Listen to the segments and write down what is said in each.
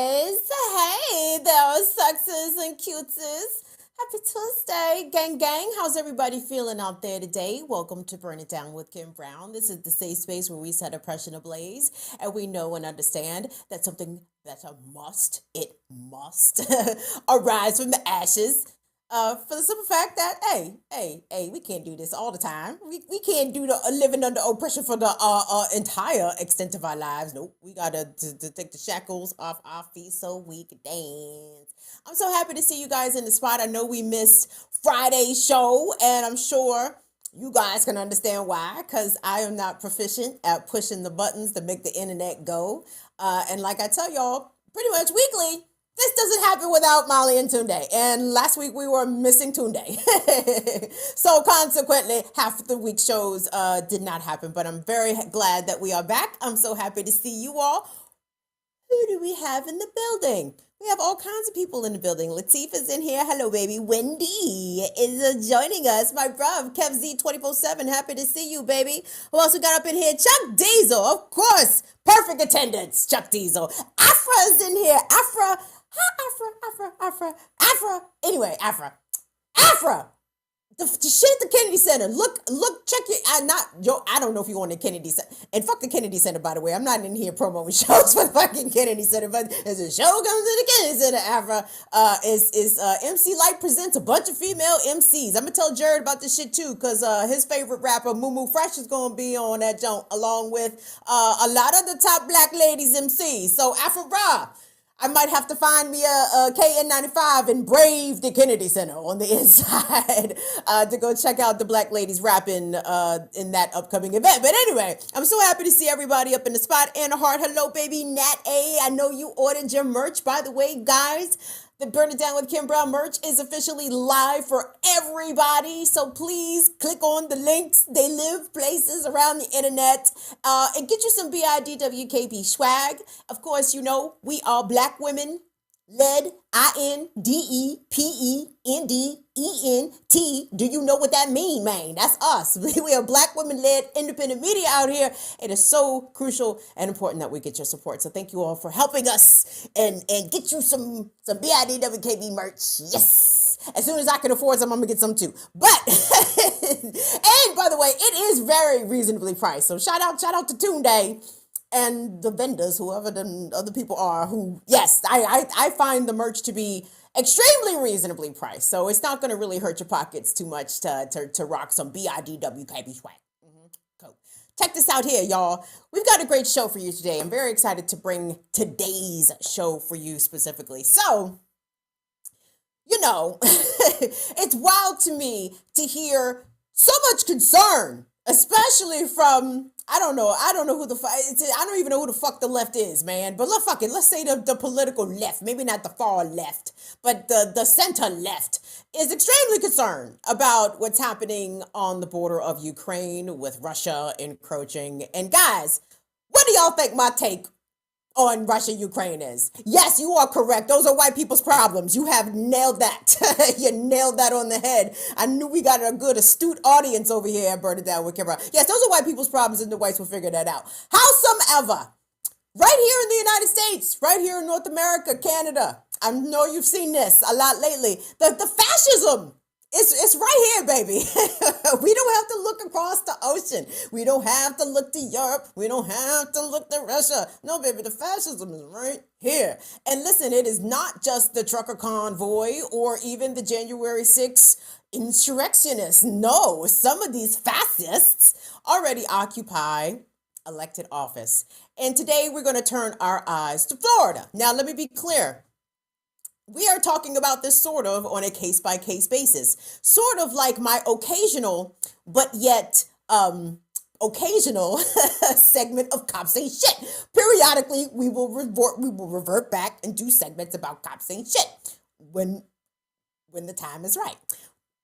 Hey there, sexes and cuties. Happy Tuesday, gang gang. How's everybody feeling out there today? Welcome to Burn It Down with Kim Brown. This is the safe space where we set oppression ablaze and we know and understand that something that's a must, it must arise from the ashes. For the simple fact that, hey, we can't do this all the time. We can't do the living under oppression for the entire extent of our lives. Nope, we gotta to take the shackles off our feet so we can dance. I'm so happy to see you guys in the spot. I know we missed Friday's show, and I'm sure you guys can understand why, because I am not proficient at pushing the buttons to make the internet go. And like I tell y'all, pretty much weekly, this doesn't happen without Molly and Tunde. And last week we were missing Tunde. So consequently, half of the week shows did not happen. But I'm very glad that we are back. I'm so happy to see you all. Who do we have in the building? We have all kinds of people in the building. Latifah's in here. Hello, baby. Wendy is joining us. My bruv, Kev Z 24/7. Happy to see you, baby. Who else we got up in here? Chuck Diesel, of course. Perfect attendance, Chuck Diesel. Afra's in here. Afra. Hi, Afra. Anyway, Afra. The shit at the Kennedy Center. Look, check your, I don't know if you want the Kennedy Center. And fuck the Kennedy Center, by the way. I'm not in here promoting shows for the fucking Kennedy Center, but as a show comes to the Kennedy Center, Afra, MC Light presents a bunch of female MCs. I'm gonna tell Jared about this shit too, because his favorite rapper, Moo Fresh, is gonna be on that joint, along with a lot of the top black ladies MCs. So, Afra, I might have to find me a KN95 and brave the Kennedy Center on the inside to go check out the black ladies rapping in that upcoming event. But anyway, I'm so happy to see everybody up in the spot. Anna Hart, hello, baby. Nat A, I know you ordered your merch. By the way, guys, the Burn It Down with Kim Brown merch is officially live for everybody. So please click on the links. They live places around the internet and get you some BIDWKB swag. Of course, you know, we are black women led, INDEPENDENT. Do you know what that mean, man? That's us. We are black women-led independent media out here. It is so crucial and important that we get your support. So thank you all for helping us and get you some BIDWKB merch. Yes. As soon as I can afford some, I'm gonna get some too. But and by the way, it is very reasonably priced. So shout out to Tunde and the vendors, whoever the other people are, who, yes, I find the merch to be extremely reasonably priced. So it's not going to really hurt your pockets too much to rock some BIDWKB swag. Cool. Check this out here, y'all. We've got a great show for you today. I'm very excited to bring today's show for you specifically. So, you know, it's wild to me to hear so much concern, especially from, I don't know who the fuck, I don't even know who the fuck the left is, man. But let's say the political left, maybe not the far left, but the center left is extremely concerned about what's happening on the border of Ukraine with Russia encroaching. And guys, what do y'all think my take on Russia, Ukraine is? Yes, you are correct. Those are white people's problems. You have nailed that. You nailed that on the head. I knew we got a good, astute audience over here at Burn It Down with Kim Brown. Yes, those are white people's problems, and the whites will figure that out. Howsomever, right here in the United States, right here in North America, Canada, I know you've seen this a lot lately. The fascism. It's right here, baby. We don't have to look across the ocean. We don't have to look to Europe. We don't have to look to Russia. No, baby, the fascism is right here. And listen, it is not just the trucker convoy or even the January 6th insurrectionists. No, some of these fascists already occupy elected office. And today we're going to turn our eyes to Florida. Now, let me be clear. We are talking about this sort of on a case-by-case basis, sort of like my occasional, but yet occasional segment of Cops Ain't Shit. Periodically, we will revert back and do segments about Cops Ain't Shit when the time is right.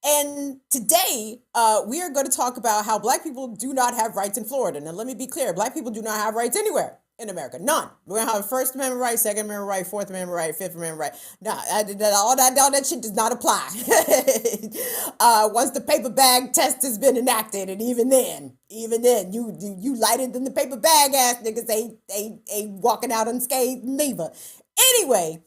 And today, we are going to talk about how black people do not have rights in Florida. Now, let me be clear. Black people do not have rights anywhere in America. None. We're going to have First Amendment right, Second Amendment right, Fourth Amendment right, Fifth Amendment right. No, all that shit does not apply. Once the paper bag test has been enacted, and even then, you lighted in the paper bag ass niggas ain't walking out unscathed neither. Anyway,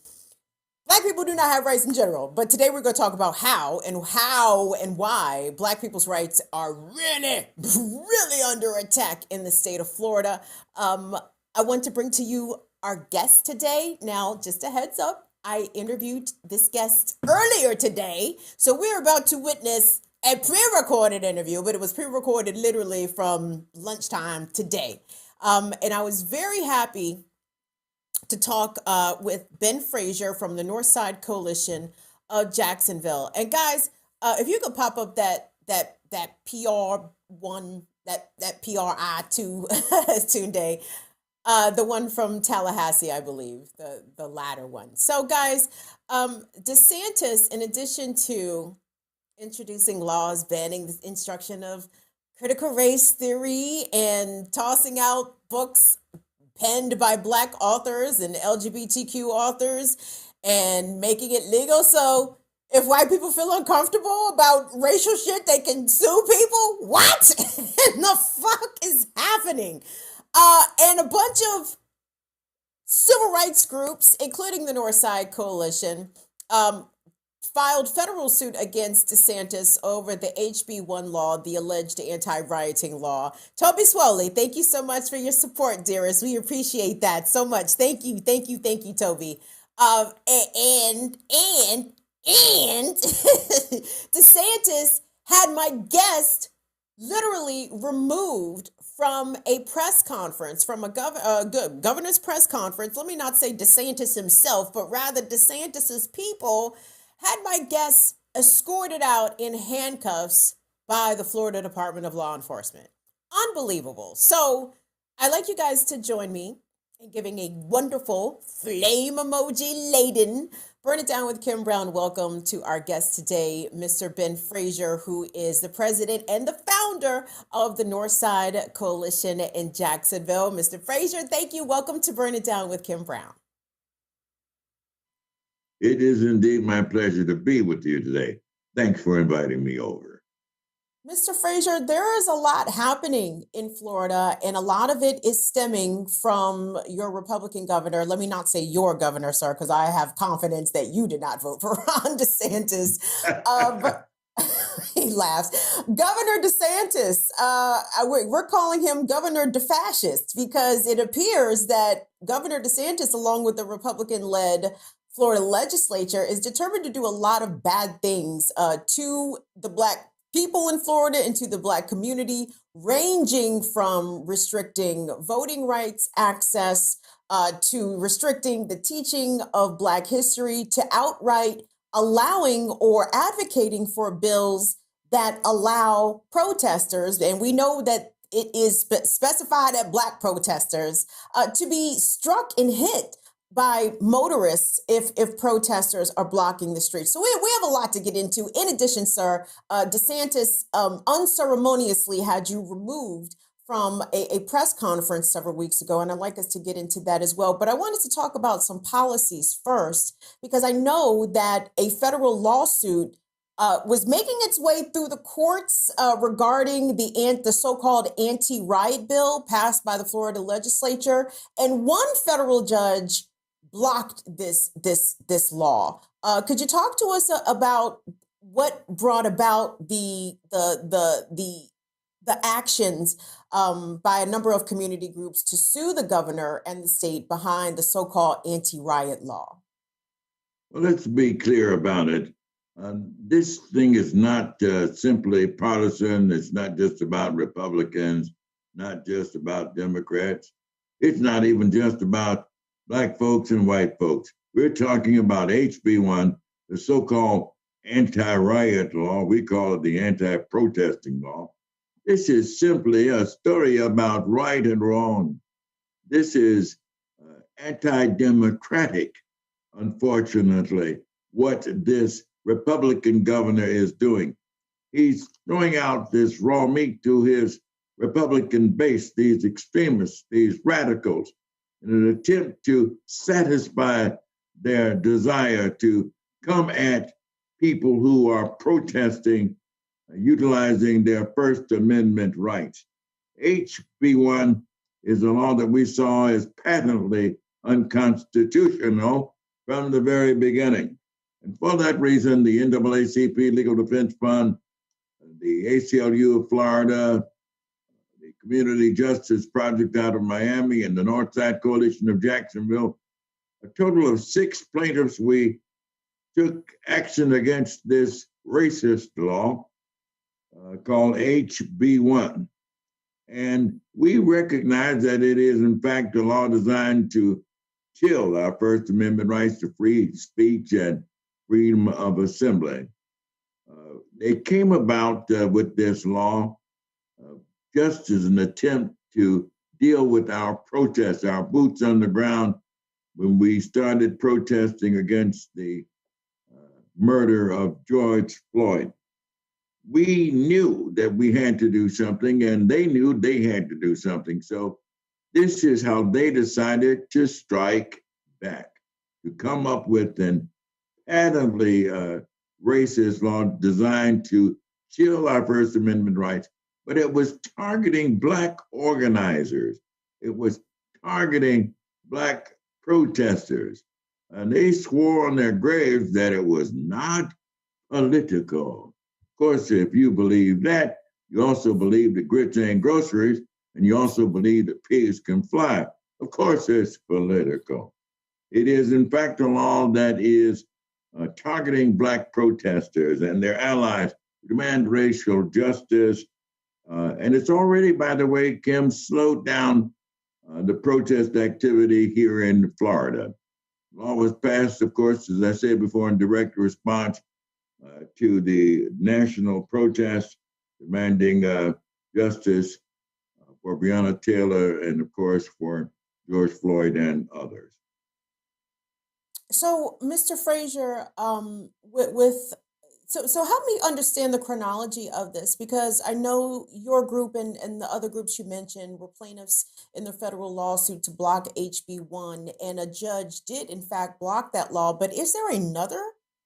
Black people do not have rights in general, but today we're going to talk about how and why Black people's rights are really, really under attack in the state of Florida. I want to bring to you our guest today. Now, just a heads up, I interviewed this guest earlier today, so we're about to witness a pre-recorded interview, but it was pre-recorded literally from lunchtime today. And I was very happy to talk with Ben Frazier from the Northside Coalition of Jacksonville. And guys, if you could pop up that PR1, that PRI two Tunde, the one from Tallahassee, I believe, the latter one. So guys, DeSantis, in addition to introducing laws banning the instruction of critical race theory and tossing out books penned by Black authors and LGBTQ authors and making it legal. So if white people feel uncomfortable about racial shit, they can sue people? What in the fuck is happening? And a bunch of civil rights groups, including the Northside Coalition, filed federal suit against DeSantis over the HB1 law, the alleged anti-rioting law. Toby Swoley, thank you so much for your support, dearest. We appreciate that so much. Thank you, Toby. And DeSantis had my guest literally removed from a press conference, from a governor's press conference. Let me not say DeSantis himself, but rather DeSantis's people had my guests escorted out in handcuffs by the Florida Department of Law Enforcement. Unbelievable. So I'd like you guys to join me in giving a wonderful flame emoji laden Burn It Down with Kim Brown welcome to our guest today, Mr. Ben Frazier, who is the president and the founder of the Northside Coalition in Jacksonville. Mr. Frazier, thank you. Welcome to Burn It Down with Kim Brown. It is indeed my pleasure to be with you today. Thanks for inviting me over. Mr. Frazier, there is a lot happening in Florida, and a lot of it is stemming from your Republican governor. Let me not say your governor, sir, because I have confidence that you did not vote for Ron DeSantis. He laughs. Governor DeSantis, we're calling him Governor deFascist because it appears that Governor DeSantis, along with the Republican-led Florida legislature, is determined to do a lot of bad things to the Black people in Florida and to the Black community, ranging from restricting voting rights access to restricting the teaching of Black history to outright allowing or advocating for bills that allow protesters, and we know that it is specified at Black protesters, to be struck and hit by motorists if protesters are blocking the streets. So we have a lot to get into. In addition, sir, DeSantis unceremoniously had you removed from a press conference several weeks ago, and I'd like us to get into that as well. But I wanted to talk about some policies first, because I know that a federal lawsuit was making its way through the courts regarding the so-called anti-riot bill passed by the Florida legislature, and one federal judge blocked this law. Could you talk to us about what brought about the actions by a number of community groups to sue the governor and the state behind the so-called anti-riot law? Well, let's be clear about it. This thing is not simply partisan. It's not just about Republicans, not just about Democrats. It's not even just about Black folks and white folks. We're talking about HB1, the so-called anti-riot law. We call it the anti-protesting law. This is simply a story about right and wrong. This is anti-democratic, unfortunately, what this Republican governor is doing. He's throwing out this raw meat to his Republican base, these extremists, these radicals, in an attempt to satisfy their desire to come at people who are protesting, utilizing their First Amendment rights. HB1 is a law that we saw as patently unconstitutional from the very beginning. And for that reason, the NAACP Legal Defense Fund, the ACLU of Florida, the Community Justice Project out of Miami, and the Northside Coalition of Jacksonville, a total of 6 plaintiffs, we took action against this racist law called HB1. And we recognize that it is, in fact, a law designed to kill our First Amendment rights to free speech and freedom of assembly. It came about with this law just as an attempt to deal with our protests, our boots on the ground, when we started protesting against the murder of George Floyd. We knew that we had to do something, and they knew they had to do something. So this is how they decided to strike back, to come up with an patently racist law designed to chill our First Amendment rights. But it was targeting Black organizers. It was targeting Black protesters. And they swore on their graves that it was not political. Of course, if you believe that, you also believe that grits ain't groceries, and you also believe that pigs can fly. Of course, it's political. It is, in fact, a law that is targeting Black protesters and their allies who demand racial justice. And it's already, by the way, Kim, slowed down the protest activity here in Florida. The law was passed, of course, as I said before, in direct response to the national protest demanding justice for Breonna Taylor and, of course, for George Floyd and others. So, Mr. Frazier, so help me understand the chronology of this, because I know your group and the other groups you mentioned were plaintiffs in the federal lawsuit to block HB1, and a judge did, in fact, block that law. But is there another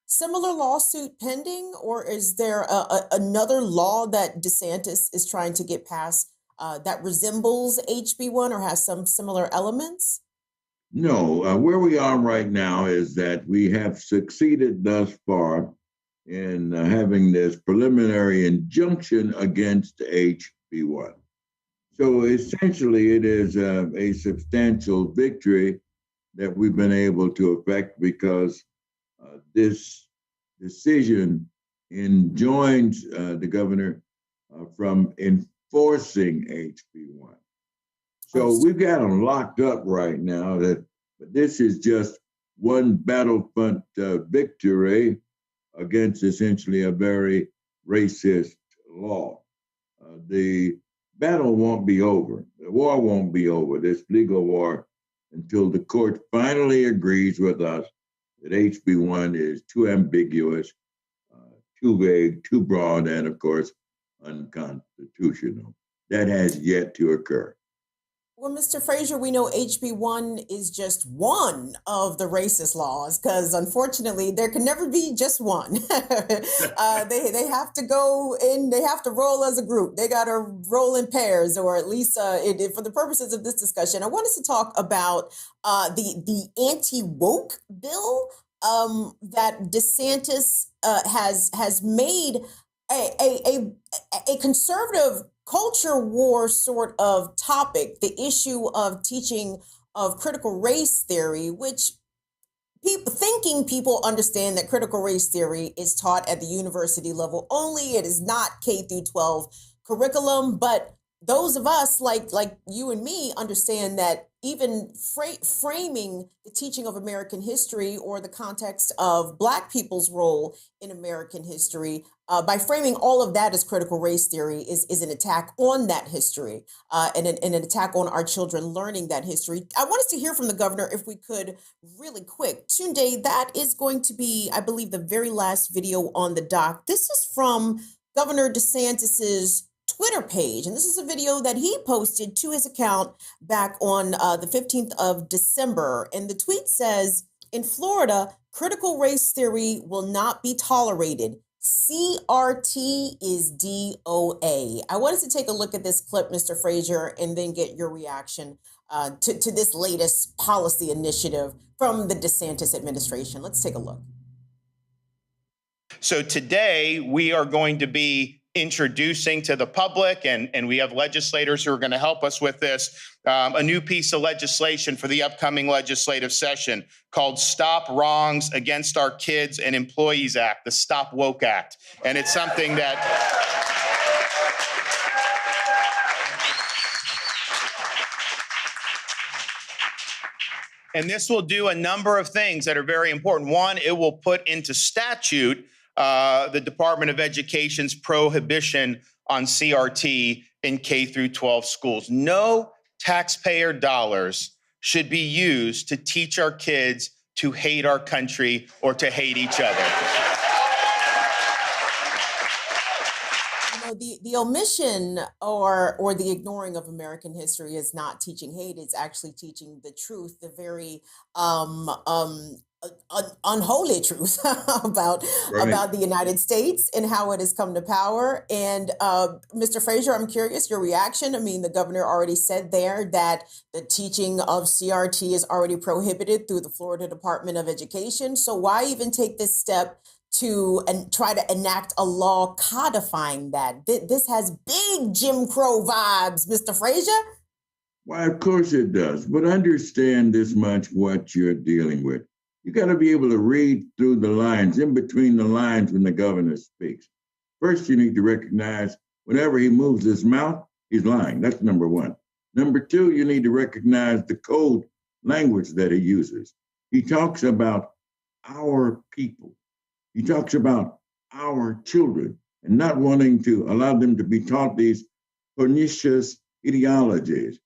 similar lawsuit pending, or is there another law that DeSantis is trying to get passed that resembles HB1 or has some similar elements? No, where we are right now is that we have succeeded thus far in having this preliminary injunction against HB1. So essentially, it is a substantial victory that we've been able to effect, because this decision enjoins the governor from enforcing HB1. So we've got them locked up right now. But this is just one battlefront victory against essentially a very racist law. The battle won't be over. The war won't be over, this legal war, until the court finally agrees with us that HB1 is too ambiguous, too vague, too broad, and of course, unconstitutional. That has yet to occur. Well, Mr. Frazier, we know HB1 is just one of the racist laws, because unfortunately there can never be just one. They have to go in, they have to roll as a group. They got to roll in pairs, or at least for the purposes of this discussion, I want us to talk about the anti-woke bill that DeSantis has made a conservative culture war sort of topic, the issue of teaching of critical race theory, which people understand that critical race theory is taught at the university level only. It is not K through 12 curriculum, but those of us like you and me understand that even framing the teaching of American history or the context of Black people's role in American history, by framing all of that as critical race theory is an attack on that history and an attack on our children learning that history. I want us to hear from the governor, if we could, really quick. Tunde, that is going to be, I believe, the very last video on the doc. This is from Governor DeSantis's Twitter page. And this is a video that he posted to his account back on the 15th of December. And the tweet says, in Florida, critical race theory will not be tolerated. CRT is DOA. I want us to take a look at this clip, Mr. Frazier, and then get your reaction to this latest policy initiative from the DeSantis administration. Let's take a look. So today we are going to be introducing to the public, and we have legislators who are going to help us with this, a new piece of legislation for the upcoming legislative session called Stop Wrongs Against Our Kids and Employees Act, the Stop Woke Act. And it's something that and this will do a number of things that are very important. One, it will put into statute the Department of Education's prohibition on CRT in K through 12 schools. No taxpayer dollars should be used to teach our kids to hate our country or to hate each other. The omission or the ignoring of American history is not teaching hate. It's actually teaching the truth, the very unholy truth about the United States and how it has come to power. And Mr. Frazier, I'm curious your reaction. I mean, the governor already said there that the teaching of CRT is already prohibited through the Florida Department of Education. So why even take this step to try to enact a law codifying that? This has big Jim Crow vibes, Mr. Frazier. Why, of course it does. But understand this much what you're dealing with. You got to be able to read through the lines, in between the lines when the governor speaks. First, you need to recognize whenever he moves his mouth, he's lying. That's number one. Number two, you need to recognize the code language that he uses. He talks about our people. He talks about our children and not wanting to allow them to be taught these pernicious ideologies.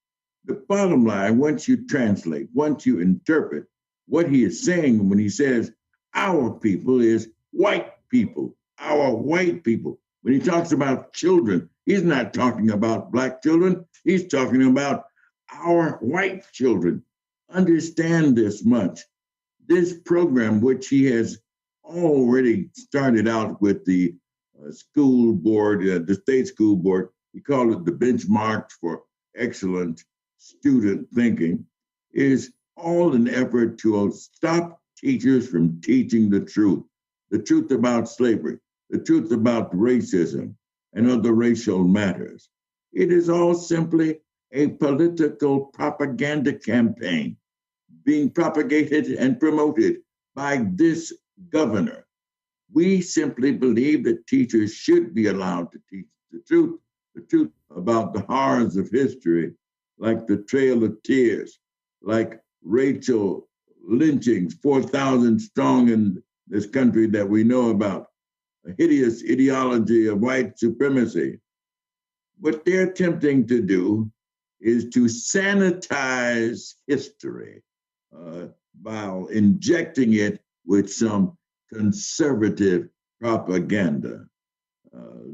The bottom line, once you translate, once you interpret what he is saying when he says our people is white people, our white people. When he talks about children, he's not talking about black children. He's talking about our white children. Understand this much. This program, which he has already started out with the school board, the state school board, he called it the benchmarks for excellent student thinking, is all an effort to stop teachers from teaching the truth about slavery, the truth about racism and other racial matters. It is all simply a political propaganda campaign being propagated and promoted by this governor. We simply believe that teachers should be allowed to teach the truth about the horrors of history, like the Trail of Tears, like Rachel lynchings, 4,000 strong in this country that we know about, a hideous ideology of white supremacy. What they're attempting to do is to sanitize history while injecting it with some conservative propaganda.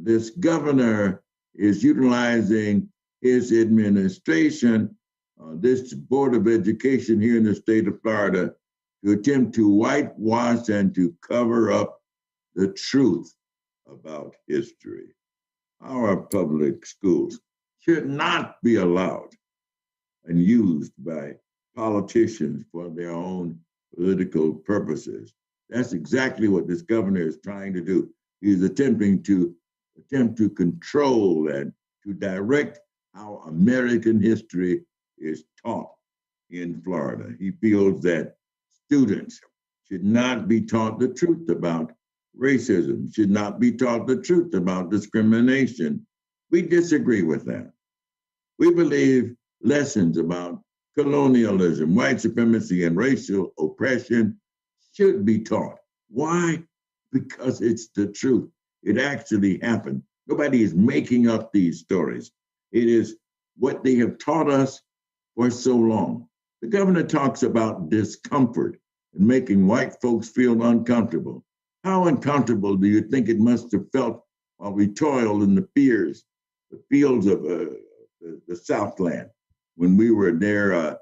This governor is utilizing his administration, this Board of Education here in the state of Florida, to attempt to whitewash and to cover up the truth about history. Our public schools should not be allowed and used by politicians for their own political purposes. That's exactly what this governor is trying to do. He's attempting to control and to direct how American history is taught in Florida. He feels that students should not be taught the truth about racism, should not be taught the truth about discrimination. We disagree with that. We believe lessons about colonialism, white supremacy, and racial oppression should be taught. Why? Because it's the truth. It actually happened. Nobody is making up these stories. It is what they have taught us for so long. The governor talks about discomfort and making white folks feel uncomfortable. How uncomfortable do you think it must have felt while we toiled in the fields of the Southland when we were there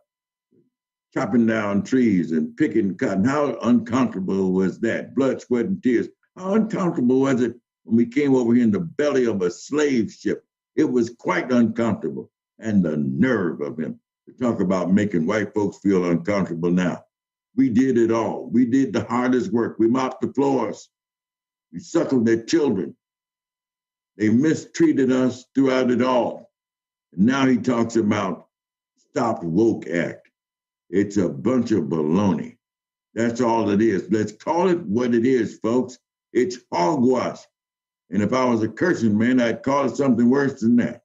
chopping down trees and picking cotton? How uncomfortable was that? Blood, sweat, and tears. How uncomfortable was it when we came over here in the belly of a slave ship? It was quite uncomfortable. And the nerve of him to talk about making white folks feel uncomfortable now. We did it all. We did the hardest work. We mopped the floors. We suckled their children. They mistreated us throughout it all. And now he talks about Stop Woke Act. It's a bunch of baloney. That's all it is. Let's call it what it is, folks. It's hogwash. And if I was a cursing man, I'd call it something worse than that.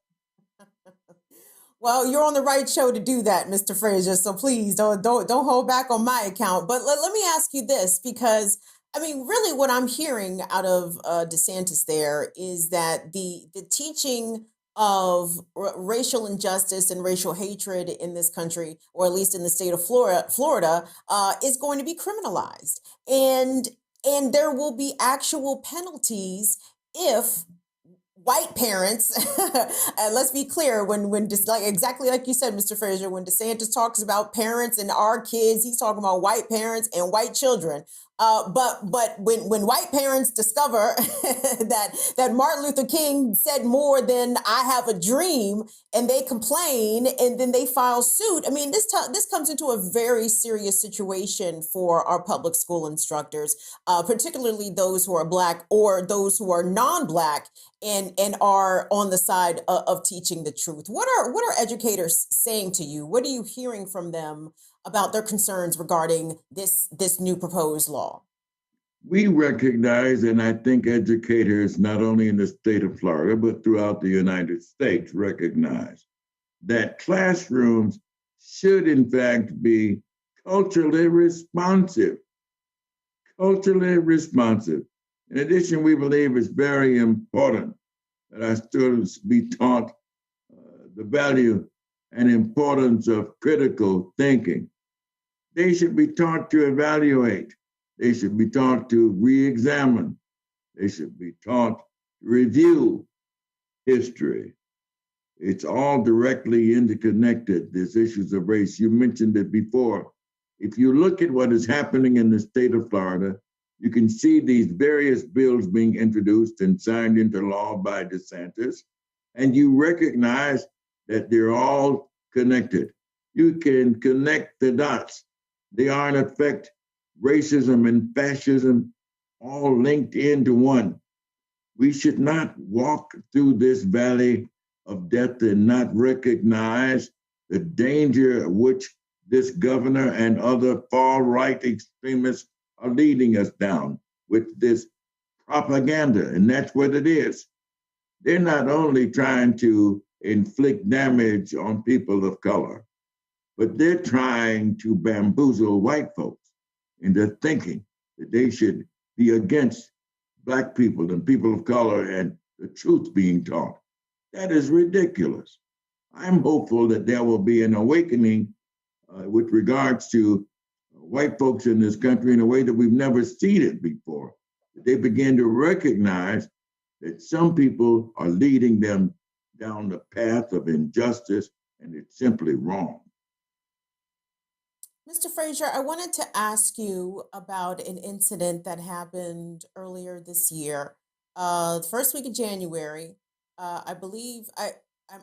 Well, you're on the right show to do that, Mr. Frazier. So please don't hold back on my account. But let me ask you this, because I mean, really, what I'm hearing out of DeSantis there is that the teaching of racial injustice and racial hatred in this country, or at least in the state of Florida, is going to be criminalized, and there will be actual penalties if white parents, and let's be clear, when like exactly like you said, Mr. Frazier, when DeSantis talks about parents and our kids, he's talking about white parents and white children. But when white parents discover that Martin Luther King said more than "I have a dream," and they complain and then they file suit, I mean, this comes into a very serious situation for our public school instructors, particularly those who are Black or those who are non-Black and are on the side of teaching the truth. What are educators saying to you? What are you hearing from them about their concerns regarding this new proposed law? We recognize, and I think educators, not only in the state of Florida, but throughout the United States, recognize that classrooms should, in fact, be culturally responsive. Culturally responsive. In addition, we believe it's very important that our students be taught the value and importance of critical thinking. They should be taught to evaluate. They should be taught to re-examine. They should be taught to review history. It's all directly interconnected, these issues of race. You mentioned it before. If you look at what is happening in the state of Florida, you can see these various bills being introduced and signed into law by DeSantis, and you recognize that they're all connected. You can connect the dots. They are, in effect, racism and fascism all linked into one. We should not walk through this valley of death and not recognize the danger which this governor and other far-right extremists are leading us down with this propaganda, and that's what it is. They're not only trying to inflict damage on people of color, but they're trying to bamboozle white folks into thinking that they should be against Black people and people of color and the truth being taught. That is ridiculous. I'm hopeful that there will be an awakening with regards to white folks in this country in a way that we've never seen it before. They begin to recognize that some people are leading them down the path of injustice, and it's simply wrong. Mr. Frazier, I wanted to ask you about an incident that happened earlier this year, the first week of January. I believe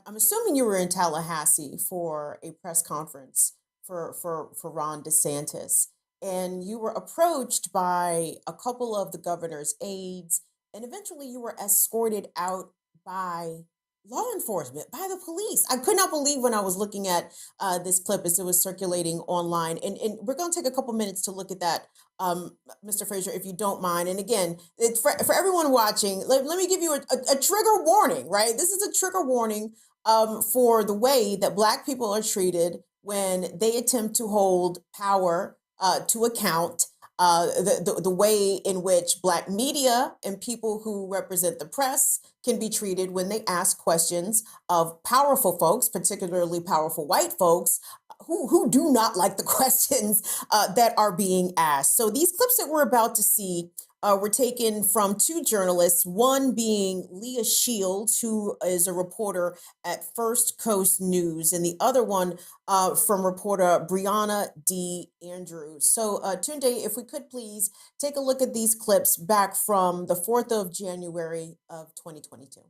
I'm assuming you were in Tallahassee for a press conference for Ron DeSantis, and you were approached by a couple of the governor's aides, and eventually you were escorted out by law enforcement, by the police. I could not believe when I was looking at this clip as it was circulating online. And we're going to take a couple minutes to look at that, Mr. Frazier, if you don't mind. And again, it's for everyone watching, let me give you a trigger warning, right? This is a trigger warning for the way that Black people are treated when they attempt to hold power to account. The way in which Black media and people who represent the press can be treated when they ask questions of powerful folks, particularly powerful white folks, who do not like the questions that are being asked. So these clips that we're about to see were taken from two journalists, one being Leah Shields, who is a reporter at First Coast News, and the other one from reporter Brianna D. Andrews. So Tunde, if we could please take a look at these clips back from the 4th of January of 2022.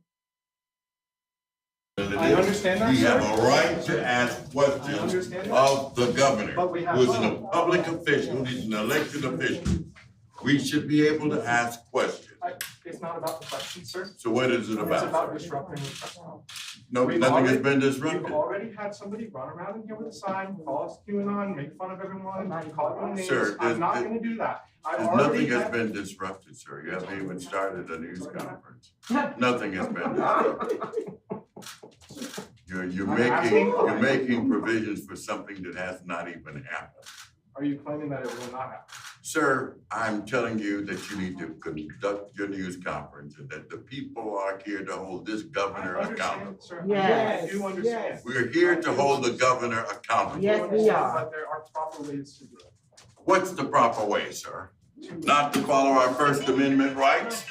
I understand that, We sir. have a right to ask questions understand that. of the governor, But we have- who is a public official, he's an elected official. We should be able to ask questions. It's not about the question, sir. So what is it It's about? about disrupting the press conference. No, We've nothing has already- been We've disrupted. already had somebody run around in here with a sign, call us QAnon, make fun of everyone, call everyone names. Sir, I'm not there's- gonna do that. I've And already nothing has had- been disrupted, sir. You haven't even started a news conference. Nothing has been disrupted. You're making provisions for something that has not even happened. Are you claiming that it will not happen? Sir, I'm telling you that you need to conduct your news conference and that the people are here to hold this governor I accountable. understand, sir. Yes, I do understand. yes. We're here to hold the governor accountable. Yes, we are. But there are proper ways to do it. What's the proper way, sir? Not to follow our First Amendment rights?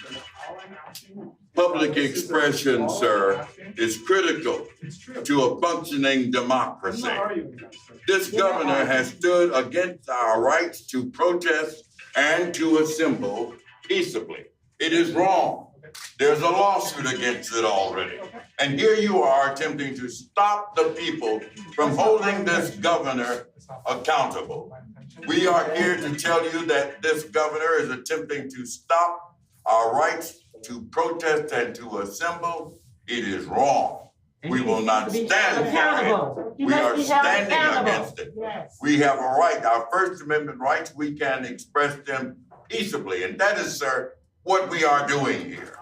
All I'm asking- Public expression, sir, is critical It's true. to a functioning I'm democracy. not arguing that, sir. This governor has stood against our rights to protest and to assemble peaceably. It is wrong. There's a lawsuit against it already. And here you are attempting to stop the people from holding this governor It's not accountable. my intention. We are here to tell you that this governor is attempting to stop our rights to protest and to assemble. It is wrong. We will not Be stand for it. accountable. You We must are be held standing accountable. against it. Yes. We have a right, our First Amendment rights, we can express them peaceably. And that is, sir, what we are doing here.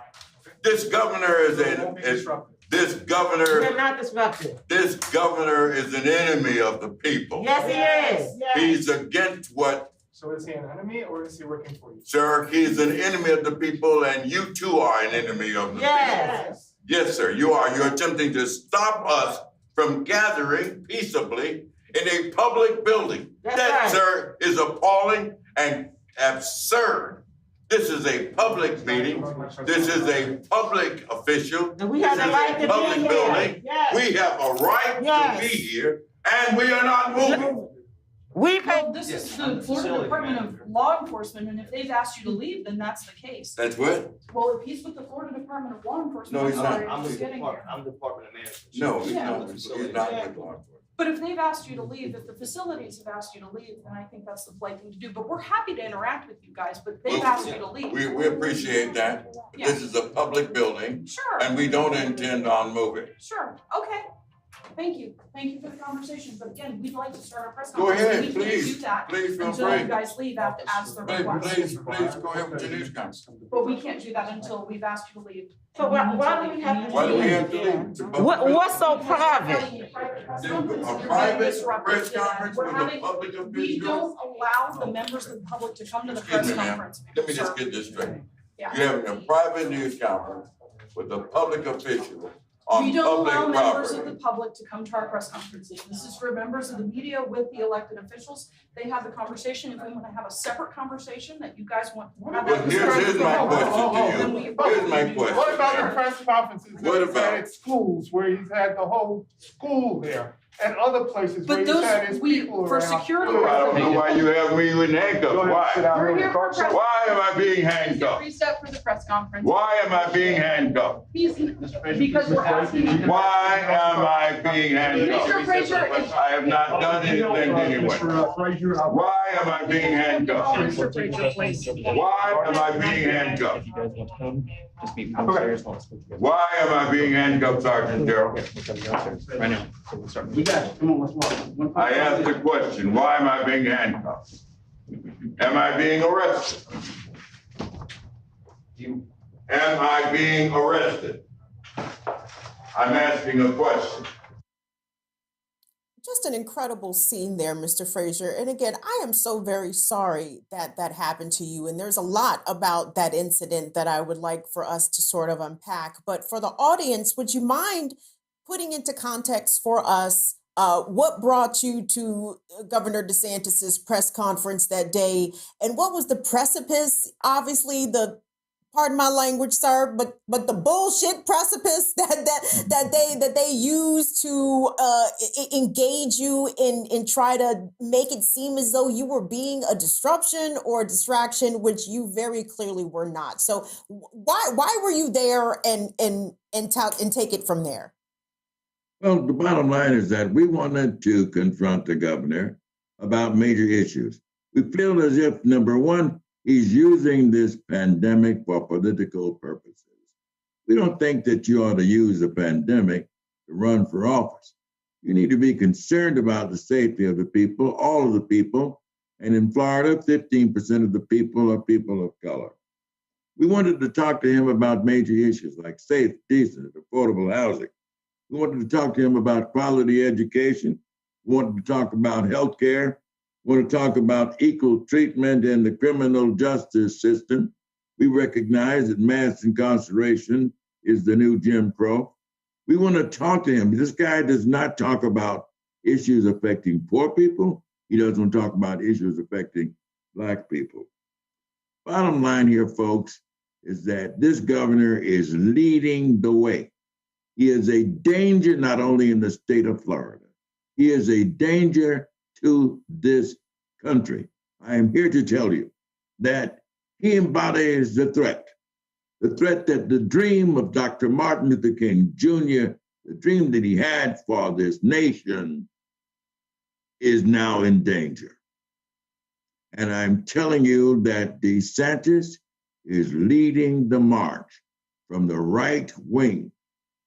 This governor is It won't be an, disrupted. this We're governor, not disruptive. this governor is an enemy of the people. Yes, he is. Yes. He's against what, So is he an enemy or is he working for you? sir, he's an enemy of the people and you too are an enemy of the people. Yes. Yes, sir, you are. You're attempting to stop us from gathering peaceably in a public building. That's That, right. sir, is appalling and absurd. This is a public meeting. This is a public official. And we This have the is right a to be public here. building. Yes. We have a right to Yes. be here, and we are not moving. We pay. Well, this is the Florida Department of Law Enforcement, and if they've asked you to leave, then that's the case. That's what? Well, if he's with the Florida Department of Law Enforcement, No, I'm he's not. sorry, I'm just the getting Department, here. I'm Department of Management. No, he's Yeah. not. He's not with law enforcement. But if they've asked you to leave, if the facilities have asked you to leave, then I think that's the polite thing to do. But we're happy to interact with you guys, but they've Well, asked you to leave. We appreciate that. But Yeah. this is a public building, Sure, and we don't intend on moving. sure, okay. Thank you for the conversation, but again, we'd like to start our press Go conference. ahead, We can't please. do that Please feel until you free. guys leave after, as the request. Please go ahead with your news conference. But we can't do that until we've asked you to leave. So why do we have to Why do we leave? have to leave? It's a public What's so Because private? having a private press A conference, you're being private disruptive press to that. conference We're with a having- public We official? don't allow the members of the public to come to the Excuse press me, ma'am. conference. Let me just Sir. get this straight. Yeah. You're having a private news conference with a public official on We don't public allow members of property. the public to come to our press conferences. This is for members of the media with the elected officials. They have the conversation. If we want to have a separate conversation that you guys want. to have Well, that here's discussion, my question then to we- you. Here's my question. What about the press conferences What that he's about? had at schools, where he's had the whole school there, and other places where But he's had those, his we, people for around? security. I don't know why you have me in handcuffs. Why? We're here for press. Why am I being handcuffed? Reset for the press conference. Why am I being handcuffed? He's, because we're asking. Why am I being handcuffed? Mr. Frazier is. I have not done anything to anyone. Why am I being handcuffed? Mr. Frazier, please. Why am I being handcuffed? If you guys want to come, just meet downstairs. I'll speak to you. Why am I being handcuffed, Sergeant Darrell? Okay, we'll come downstairs right now. So we'll start. You got it, come on, let's walk. I asked the question, why am I being handcuffed? Am I being arrested? Am I being arrested? I'm asking a question. Just an incredible scene there, Mr. Frazier. And again, I am so very sorry that that happened to you. And there's a lot about that incident that I would like for us to sort of unpack. But for the audience, would you mind putting into context for us what brought you to Governor DeSantis's press conference that day? And what was the precipice? Obviously, pardon my language, sir, but the bullshit precipice that they use to engage you and try to make it seem as though you were being a disruption or a distraction, which you very clearly were not. So why were you there and take it from there? Well, the bottom line is that we wanted to confront the governor about major issues. We feel as if, number one, he's using this pandemic for political purposes. We don't think that you ought to use a pandemic to run for office. You need to be concerned about the safety of the people, all of the people. And in Florida, 15% of the people are people of color. We wanted to talk to him about major issues like safe, decent, affordable housing. We wanted to talk to him about quality education. We wanted to talk about health care. We want to talk about equal treatment in the criminal justice system. We recognize that mass incarceration is the new Jim Crow. We want to talk to him. This guy does not talk about issues affecting poor people. He doesn't talk about issues affecting Black people. Bottom line here, folks, is that this governor is leading the way. He is a danger not only in the state of Florida, he is a danger to this country. I am here to tell you that he embodies the threat that the dream of Dr. Martin Luther King Jr., the dream that he had for this nation, is now in danger. And I'm telling you that DeSantis is leading the march from the right wing,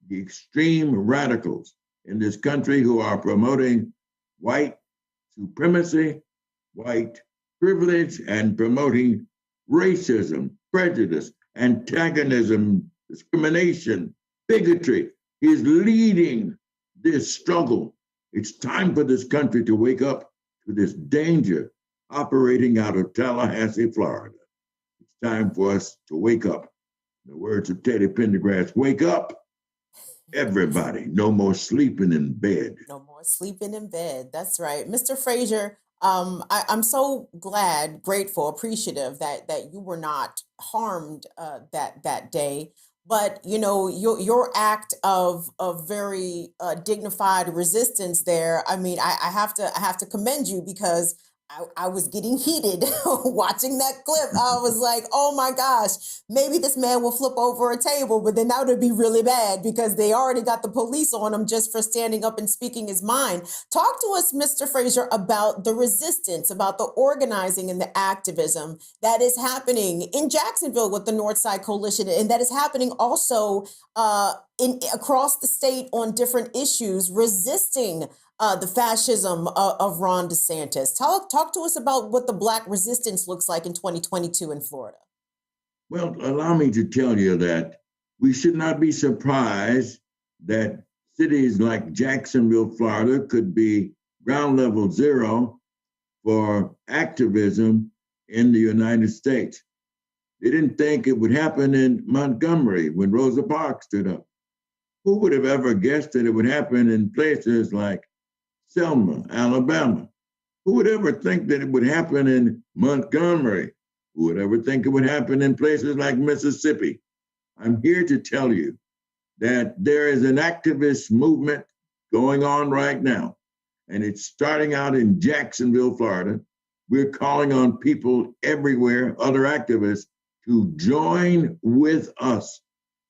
the extreme radicals in this country who are promoting white supremacy, white privilege, and promoting racism, prejudice, antagonism, discrimination, bigotry. He's leading this struggle. It's time for this country to wake up to this danger operating out of Tallahassee, Florida. It's time for us to wake up. In the words of Teddy Pendergrass, wake up, everybody. No more sleeping in bed. No more sleeping in bed. That's right. Mr. Frazier, I'm so glad, grateful, appreciative that you were not harmed that day. But you know, your act of very dignified resistance there. I mean, I have to commend you, because I was getting heated watching that clip. I was like, oh my gosh, maybe this man will flip over a table, but then that would be really bad because they already got the police on him just for standing up and speaking his mind. Talk to us, Mr. Frazier, about the resistance, about the organizing and the activism that is happening in Jacksonville with the Northside Coalition, and that is happening also across the state on different issues, resisting the fascism of Ron DeSantis. Talk to us about what the Black resistance looks like in 2022 in Florida. Well, allow me to tell you that we should not be surprised that cities like Jacksonville, Florida could be ground level zero for activism in the United States. They didn't think it would happen in Montgomery when Rosa Parks stood up. Who would have ever guessed that it would happen in places like Selma, Alabama? Who would ever think that it would happen in Montgomery? Who would ever think it would happen in places like Mississippi? I'm here to tell you that there is an activist movement going on right now, and it's starting out in Jacksonville, Florida. We're calling on people everywhere, other activists, to join with us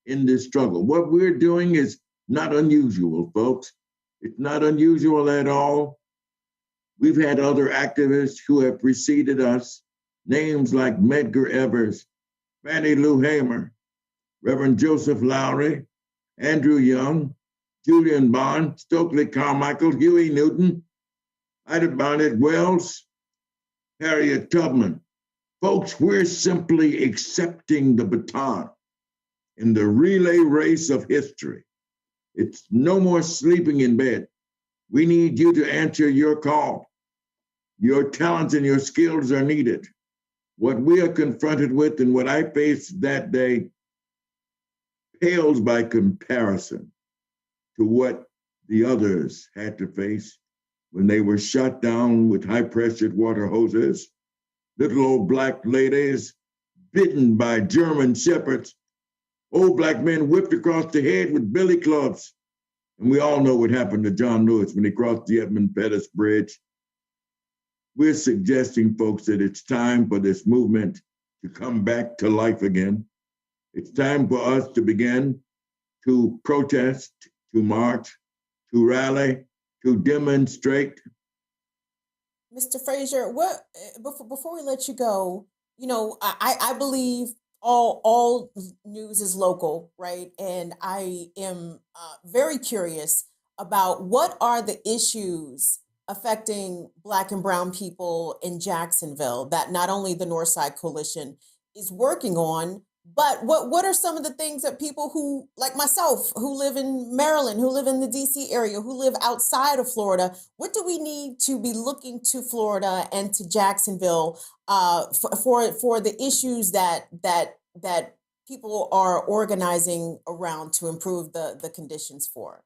in this struggle. What we're doing is not unusual, folks. It's not unusual at all. We've had other activists who have preceded us, names like Medgar Evers, Fannie Lou Hamer, Reverend Joseph Lowry, Andrew Young, Julian Bond, Stokely Carmichael, Huey Newton, Ida Barnett Wells, Harriet Tubman. Folks, we're simply accepting the baton in the relay race of history. It's no more sleeping in bed. We need you to answer your call. Your talents and your skills are needed. What we are confronted with and what I faced that day pales by comparison to what the others had to face when they were shot down with high-pressured water hoses, little old Black ladies bitten by German shepherds, old Black men whipped across the head with billy clubs. And we all know what happened to John Lewis when he crossed the Edmund Pettus Bridge. We're suggesting, folks, that it's time for this movement to come back to life again. It's time for us to begin to protest, to march, to rally, to demonstrate. Mr. Frazier, what before we let you go, I believe all news is local, right? And I am very curious about what are the issues affecting Black and Brown people in Jacksonville that not only the Northside Coalition is working on, but what are some of the things that people who, like myself, who live in Maryland, who live in the DC area, who live outside of Florida, what do we need to be looking to Florida and to Jacksonville for the issues that people are organizing around to improve the conditions for?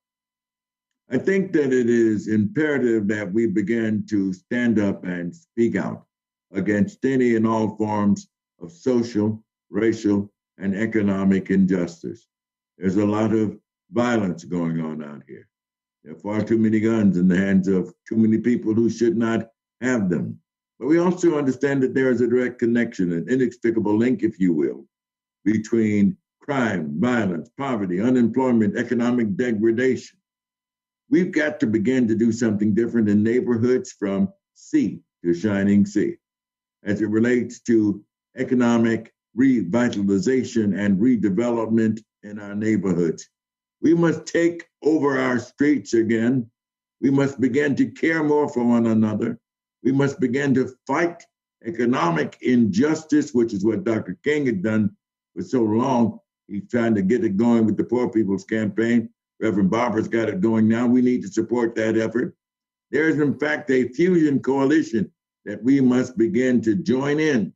I think that it is imperative that we begin to stand up and speak out against any and all forms of social, racial, and economic injustice. There's a lot of violence going on out here. There are far too many guns in the hands of too many people who should not have them. But we also understand that there is a direct connection, an inexplicable link, if you will, between crime, violence, poverty, unemployment, economic degradation. We've got to begin to do something different in neighborhoods from sea to shining sea as it relates to economic revitalization and redevelopment in our neighborhoods. We must take over our streets again. We must begin to care more for one another. We must begin to fight economic injustice, which is what Dr. King had done for so long. He's trying to get it going with the Poor People's Campaign. Reverend Barber's got it going now. We need to support that effort. There is, in fact, a fusion coalition that we must begin to join in.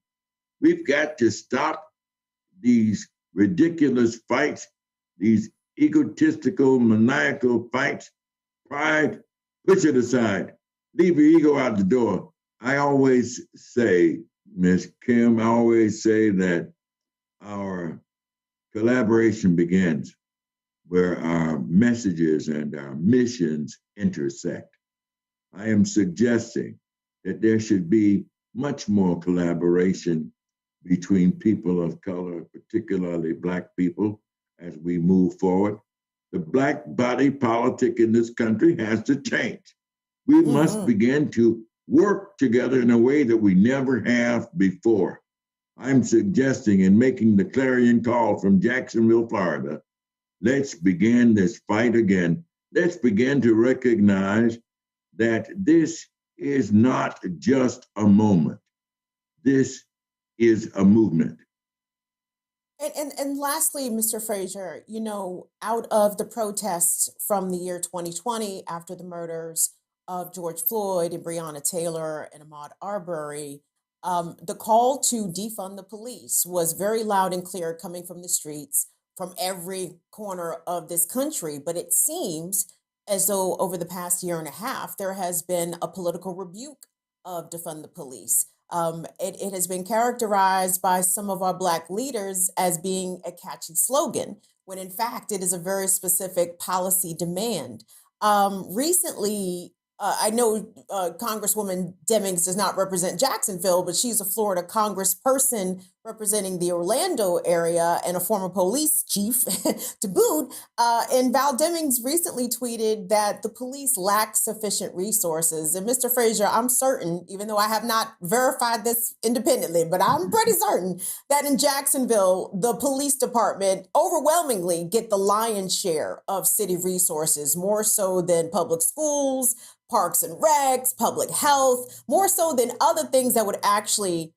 We've got to stop these ridiculous fights, these egotistical, maniacal fights. Pride, push it aside. Leave your ego out the door. I always say, Ms. Kim, I always say that our collaboration begins where our messages and our missions intersect. I am suggesting that there should be much more collaboration between people of color, particularly Black people, as we move forward. The Black body politic in this country has to change. We must begin to work together in a way that we never have before. I'm suggesting and making the clarion call from Jacksonville, Florida, let's begin this fight again. Let's begin to recognize that this is not just a moment. This is a movement. And lastly, Mr. Frazier, out of the protests from the year 2020 after the murders of George Floyd and Breonna Taylor and Ahmaud Arbery, the call to defund the police was very loud and clear coming from the streets from every corner of this country. But it seems as though over the past year and a half, there has been a political rebuke of defund the police. It has been characterized by some of our Black leaders as being a catchy slogan, when in fact it is a very specific policy demand. Recently, I know Congresswoman Demings does not represent Jacksonville, but she's a Florida congressperson representing the Orlando area and a former police chief to boot. And Val Demings recently tweeted that the police lack sufficient resources. And Mr. Frazier, I'm certain, even though I have not verified this independently, but I'm pretty certain that in Jacksonville, the police department overwhelmingly get the lion's share of city resources, more so than public schools, parks and recs, public health, more so than other things that would actually,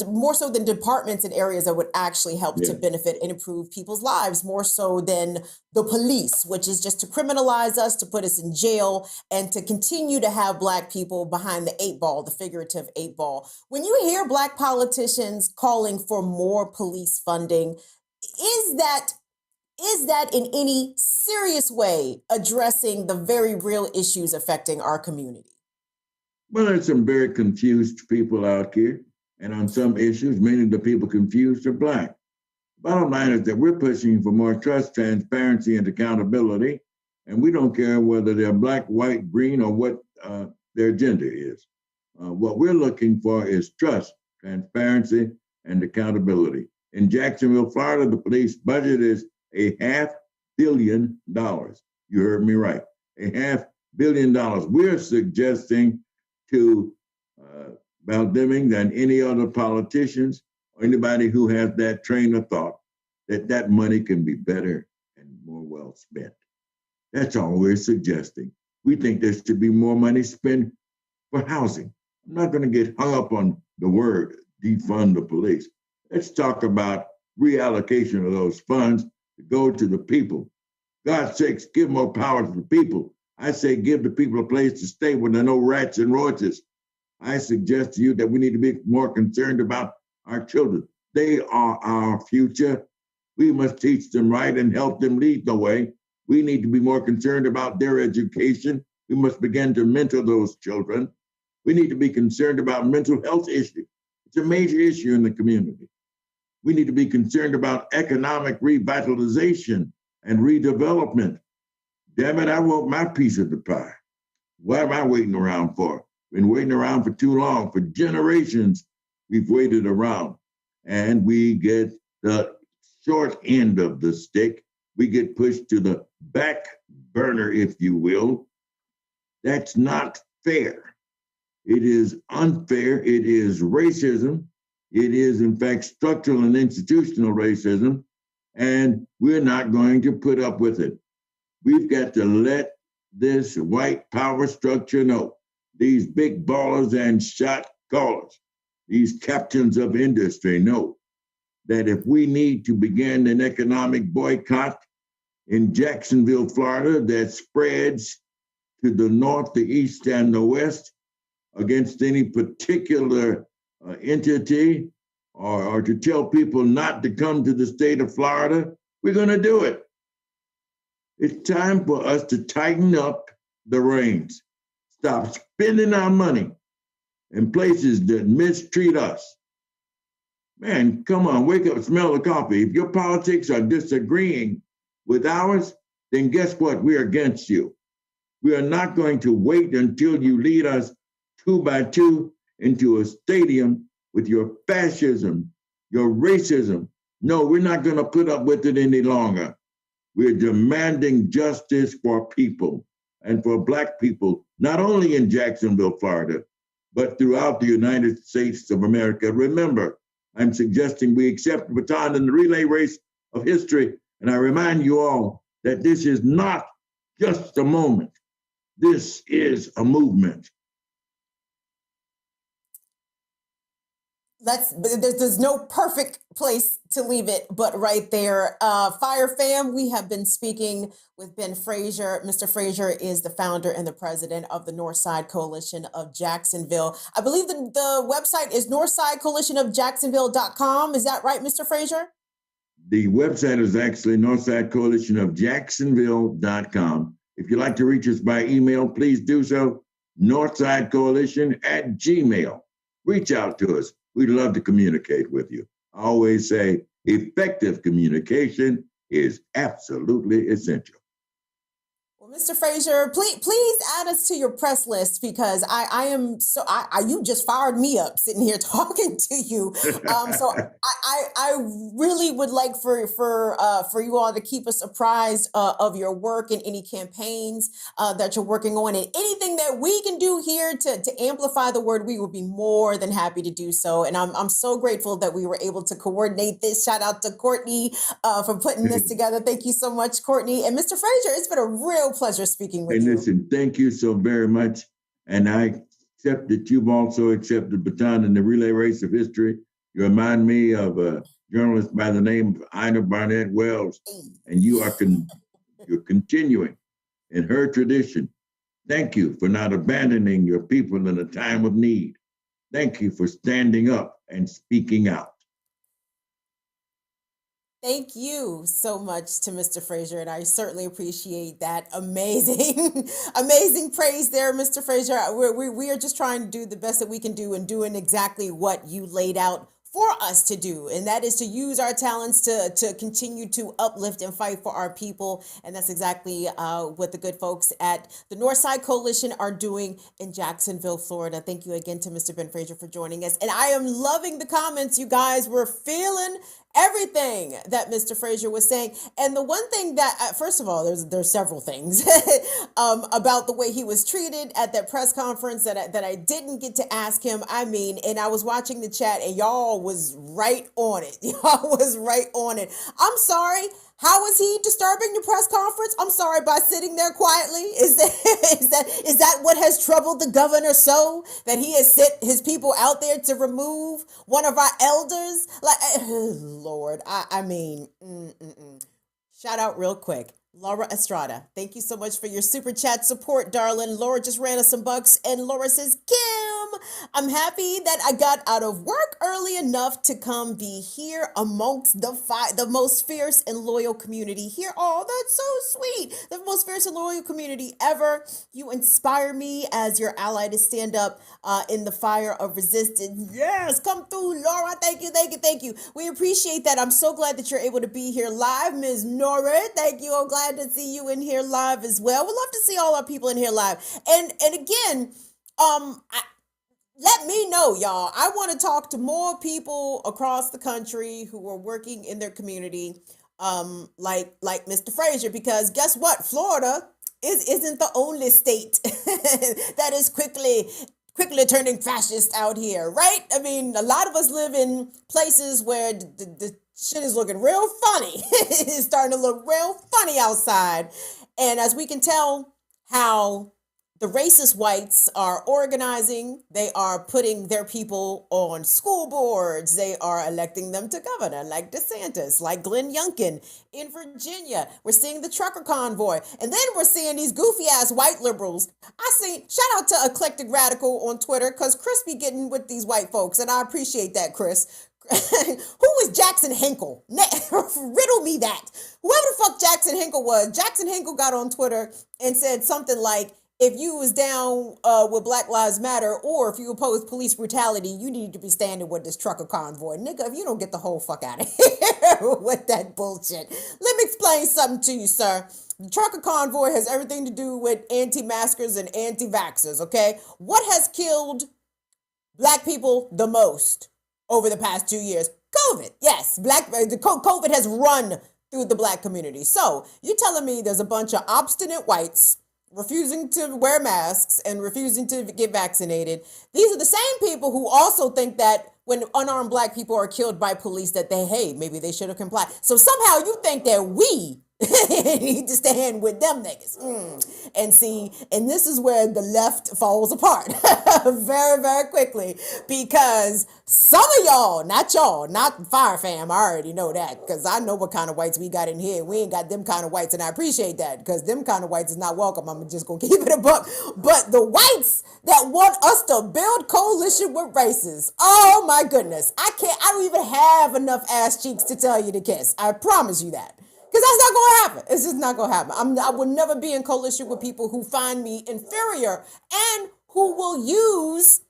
more so than departments and areas that would actually help to benefit and improve people's lives, more so than the police, which is just to criminalize us, to put us in jail, and to continue to have Black people behind the 8 ball, the figurative 8 ball. When you hear Black politicians calling for more police funding, is that in any serious way addressing the very real issues affecting our community? Well, there's some very confused people out here. And on some issues, many of the people confused are Black. Bottom line is that we're pushing for more trust, transparency, and accountability. And we don't care whether they're Black, white, green, or what their gender is. What we're looking for is trust, transparency, and accountability. In Jacksonville, Florida, the police budget is $500 million. You heard me right. $500 million. We're suggesting to Val Deming than any other politicians or anybody who has that train of thought that money can be better and more well spent. That's all we're suggesting. We think there should be more money spent for housing. I'm not going to get hung up on the word defund the police. Let's talk about reallocation of those funds to go to the people. God's sakes, give more power to the people. I say give the people a place to stay where there are no rats and roaches. I suggest to you that we need to be more concerned about our children. They are our future. We must teach them right and help them lead the way. We need to be more concerned about their education. We must begin to mentor those children. We need to be concerned about mental health issues. It's a major issue in the community. We need to be concerned about economic revitalization and redevelopment. Damn it, I want my piece of the pie. What am I waiting around for? Been waiting around for too long. For generations, we've waited around, and we get the short end of the stick. We get pushed to the back burner, if you will. That's not fair. It is unfair. It is racism. It is, in fact, structural and institutional racism, and we're not going to put up with it. We've got to let this white power structure know. These big ballers and shot callers, these captains of industry know that if we need to begin an economic boycott in Jacksonville, Florida, that spreads to the north, the east, and the west against any particular entity, or to tell people not to come to the state of Florida, we're going to do it. It's time for us to tighten up the reins. Stop spending our money in places that mistreat us. Man, come on, wake up, smell the coffee. If your politics are disagreeing with ours, then guess what? We're against you. We are not going to wait until you lead us 2 by 2 into a stadium with your fascism, your racism. No, we're not going to put up with it any longer. We're demanding justice for people and for Black people, not only in Jacksonville, Florida, but throughout the United States of America. Remember, I'm suggesting we accept the baton in the relay race of history. And I remind you all that this is not just a moment. This is a movement. There's no perfect place to leave it, but right there. Fire Fam, we have been speaking with Ben Frazier. Mr. Frazier is the founder and the president of the Northside Coalition of Jacksonville. I believe the website is northsidecoalitionofjacksonville.com. Is that right, Mr. Frazier? The website is actually northsidecoalitionofjacksonville.com. If you'd like to reach us by email, please do so. northsidecoalition@gmail. Reach out to us. We'd love to communicate with you. I always say effective communication is absolutely essential. Well, Mr. Frazier, please add us to your press list, because I am so you just fired me up sitting here talking to you. So I really would like for you all to keep us apprised of your work and any campaigns that you're working on, and anything that we can do here to amplify the word. We would be more than happy to do so. And I'm so grateful that we were able to coordinate this. Shout out to Courtney for putting this together. Thank you so much, Courtney. And Mr. Frazier, it's been a real pleasure speaking with you. Listen, thank you so very much. And I accept that you've also accepted the baton in the relay race of history. You remind me of a journalist by the name of Ina Barnett Wells, and you are you're continuing in her tradition. Thank you for not abandoning your people in a time of need. Thank you for standing up and speaking out. Thank you so much to Mr. Frazier, and I certainly appreciate that amazing, amazing praise there, Mr. Frazier. We are just trying to do the best that we can do and doing exactly what you laid out for us to do, and that is to use our talents to continue to uplift and fight for our people. And that's exactly what the good folks at the Northside Coalition are doing in Jacksonville, Florida. Thank you again to Mr. Ben Frazier for joining us. And I am loving the comments, you guys. We're feeling everything that Mr. Frazier was saying. And the one thing that, first of all, there's several things about the way he was treated at that press conference that I didn't get to ask him. I mean, and I was watching the chat and y'all was right on it. Y'all was right on it. I'm sorry. How is he disturbing the press conference? I'm sorry, by sitting there quietly? Is that what has troubled the governor so that he has sent his people out there to remove one of our elders? Like, Lord, I mean, shout out real quick. Laura Estrada, thank you so much for your super chat support, darling. Laura just ran us some bucks, and Laura says, Kim, I'm happy that I got out of work early enough to come be here amongst the most fierce and loyal community here. Oh, that's so sweet. The most fierce and loyal community ever. You inspire me as your ally to stand up in the fire of resistance. Yes, come through, Laura. Thank you, thank you, thank you. We appreciate that. I'm so glad that you're able to be here live, Ms. Nora. Thank you. I'm glad to see you in here live as well. We'd love to see all our people in here live. And again, let me know, y'all. I want to talk to more people across the country who are working in their community, like Mr. Frazier, because guess what? Florida isn't the only state that is quickly turning fascist out here, right? I mean, a lot of us live in places where the shit is looking real funny. It's starting to look real funny outside. And as we can tell how the racist whites are organizing, they are putting their people on school boards. They are electing them to governor, like DeSantis, like Glenn Youngkin in Virginia. We're seeing the trucker convoy. And then we're seeing these goofy ass white liberals. Shout out to Eclectic Radical on Twitter, because Chris be getting with these white folks. And I appreciate that, Chris. Who is Jackson Hinkle? Riddle me that. Whoever the fuck Jackson Hinkle was, Jackson Hinkle got on Twitter and said something like, if you was down with Black Lives Matter, or if you oppose police brutality, you need to be standing with this trucker convoy. Nigga, if you don't get the whole fuck out of here with that bullshit. Let me explain something to you, sir. The trucker convoy has everything to do with anti-maskers and anti-vaxxers, okay? What has killed Black people the most over the past 2 years? COVID. Yes, COVID has run through the Black community. So you're telling me there's a bunch of obstinate whites refusing to wear masks and refusing to get vaccinated. These are the same people who also think that when unarmed Black people are killed by police, that maybe they should have complied. So somehow you think that we need to stand with them niggas. And see, and this is where the left falls apart very, very quickly, because some of y'all, not Fire Fam, I already know that, because I know what kind of whites we got in here. We ain't got them kind of whites, and I appreciate that, because them kind of whites is not welcome. I'm just gonna keep it a buck. But the whites that want us to build coalition with races, oh my goodness, I don't even have enough ass cheeks to tell you to kiss. I promise you that. Because that's not going to happen. It's just not going to happen. I would never be in coalition with people who find me inferior and who will use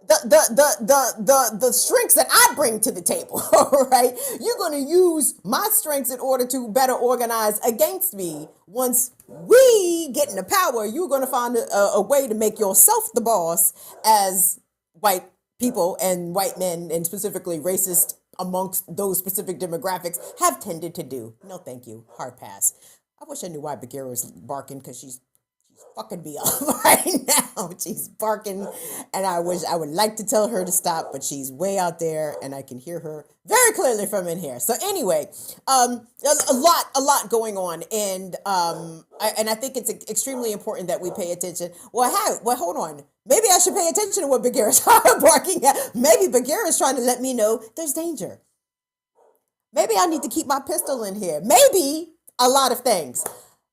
the strengths that I bring to the table, all right? You're going to use my strengths in order to better organize against me. Once we get into power, you're going to find a way to make yourself the boss, as white people and white men, and specifically racist amongst those specific demographics, have tended to do. No, thank you. Hard pass. I wish I knew why Bagheera was barking, because she's fucking me up right now. She's barking, and I would like to tell her to stop, but she's way out there, and I can hear her very clearly from in here. So anyway, there's a lot going on, and I think it's extremely important that we pay attention. Well, hold on. Maybe I should pay attention to what Bagheera's barking at. Maybe Bagheera's trying to let me know there's danger. Maybe I need to keep my pistol in here. Maybe a lot of things.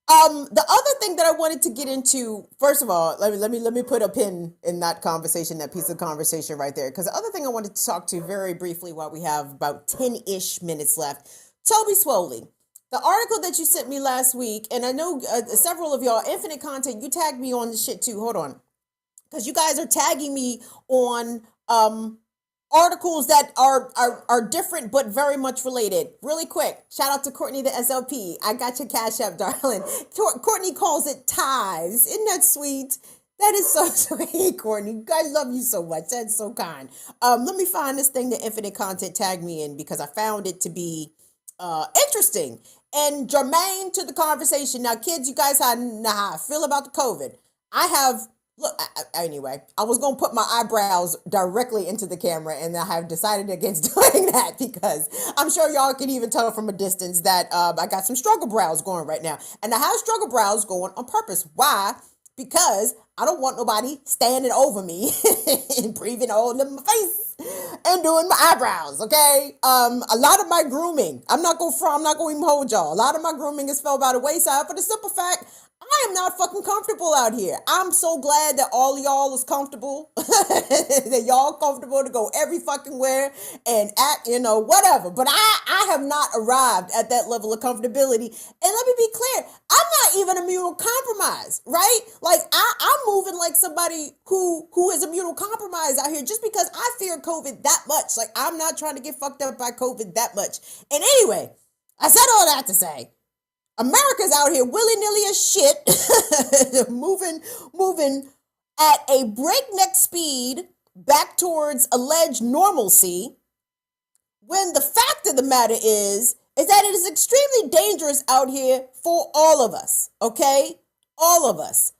The other thing that I wanted to get into, first of all, let me put a pin in that conversation, that piece of conversation right there. Because the other thing I wanted to talk to very briefly while we have about 10-ish minutes left, Toby Swoley. The article that you sent me last week, and I know several of y'all, Infinite Content, you tagged me on the shit too. Hold on. Because you guys are tagging me on articles that are different but very much related. Really quick, shout out to Courtney the SLP. I got your cash app, darling. Courtney calls it tithes. Isn't that sweet? That is so sweet, Courtney. I love you so much. That's so kind. Let me find this thing that Infinite Content tagged me in because I found it to be interesting and germane to the conversation. Now, kids, you guys know how I feel about the COVID. I have, look, anyway, I was going to put my eyebrows directly into the camera, and I have decided against doing that because I'm sure y'all can even tell from a distance that I got some struggle brows going right now. And I have struggle brows going on purpose. Why? Because I don't want nobody standing over me and breathing all in my face and doing my eyebrows, okay? A lot of my grooming, I'm not going to even hold y'all. A lot of my grooming is fell by the wayside for the simple fact I am not fucking comfortable out here. I'm so glad that all of y'all is comfortable, that y'all comfortable to go every fucking where and act, whatever. But I have not arrived at that level of comfortability. And let me be clear, I'm not even immunocompromised, right? Like I'm moving like somebody who is immunocompromised out here just because I fear COVID that much. Like I'm not trying to get fucked up by COVID that much. And anyway, I said all that to say, America's out here willy-nilly as shit, moving at a breakneck speed back towards alleged normalcy, when the fact of the matter is that it is extremely dangerous out here for all of us, okay? All of us.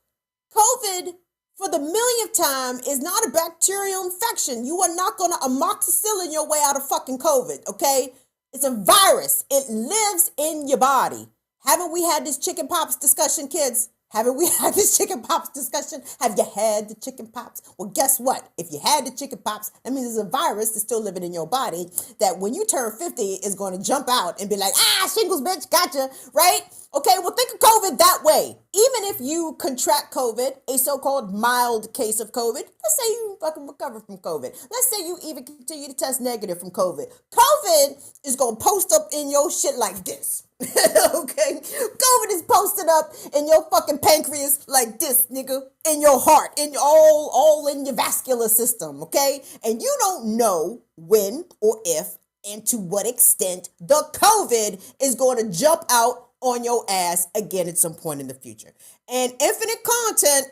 COVID, for the millionth time, is not a bacterial infection. You are not going to amoxicillin your way out of fucking COVID, okay? It's a virus. It lives in your body. Haven't we had this chicken pox discussion, kids? Haven't we had this chicken pox discussion? Have you had the chicken pox? Well, guess what? If you had the chicken pox, that means there's a virus that's still living in your body that when you turn 50 is going to jump out and be like, shingles, bitch, gotcha, right? Okay, well, think of COVID that way. Even if you contract COVID, a so-called mild case of COVID, let's say you fucking recover from COVID. Let's say you even continue to test negative from COVID. COVID is going to post up in your shit like this. Okay, COVID is posted up in your fucking pancreas like this, nigga, in your heart, in all in your vascular system, okay? And you don't know when or if and to what extent the COVID is going to jump out on your ass again at some point in the future. And Infinite Content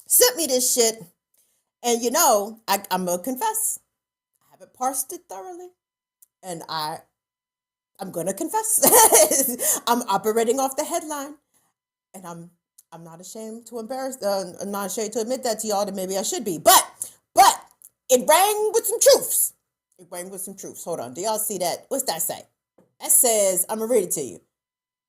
sent me this shit, and I'm gonna confess, I haven't parsed it thoroughly, and I'm going to confess. I'm operating off the headline, and I'm not ashamed to I'm not ashamed to admit that to y'all, that maybe I should be. But it rang with some truths. It rang with some truths. Hold on. Do y'all see that? What's that say? That says, I'm going to read it to you.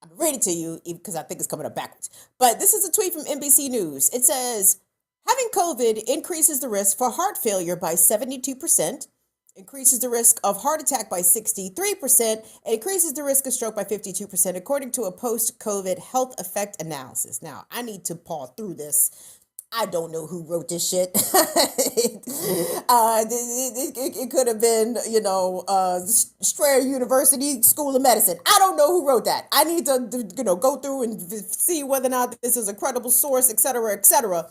I'm going to read it to you because I think it's coming up backwards. But this is a tweet from NBC News. It says, having COVID increases the risk for heart failure by 72%. Increases the risk of heart attack by 63%, and increases the risk of stroke by 52%, according to a post-COVID health effect analysis. Now, I need to pause through this. I don't know who wrote this shit. It could have been, Strayer University School of Medicine. I don't know who wrote that. I need to, go through and see whether or not this is a credible source, et cetera, et cetera.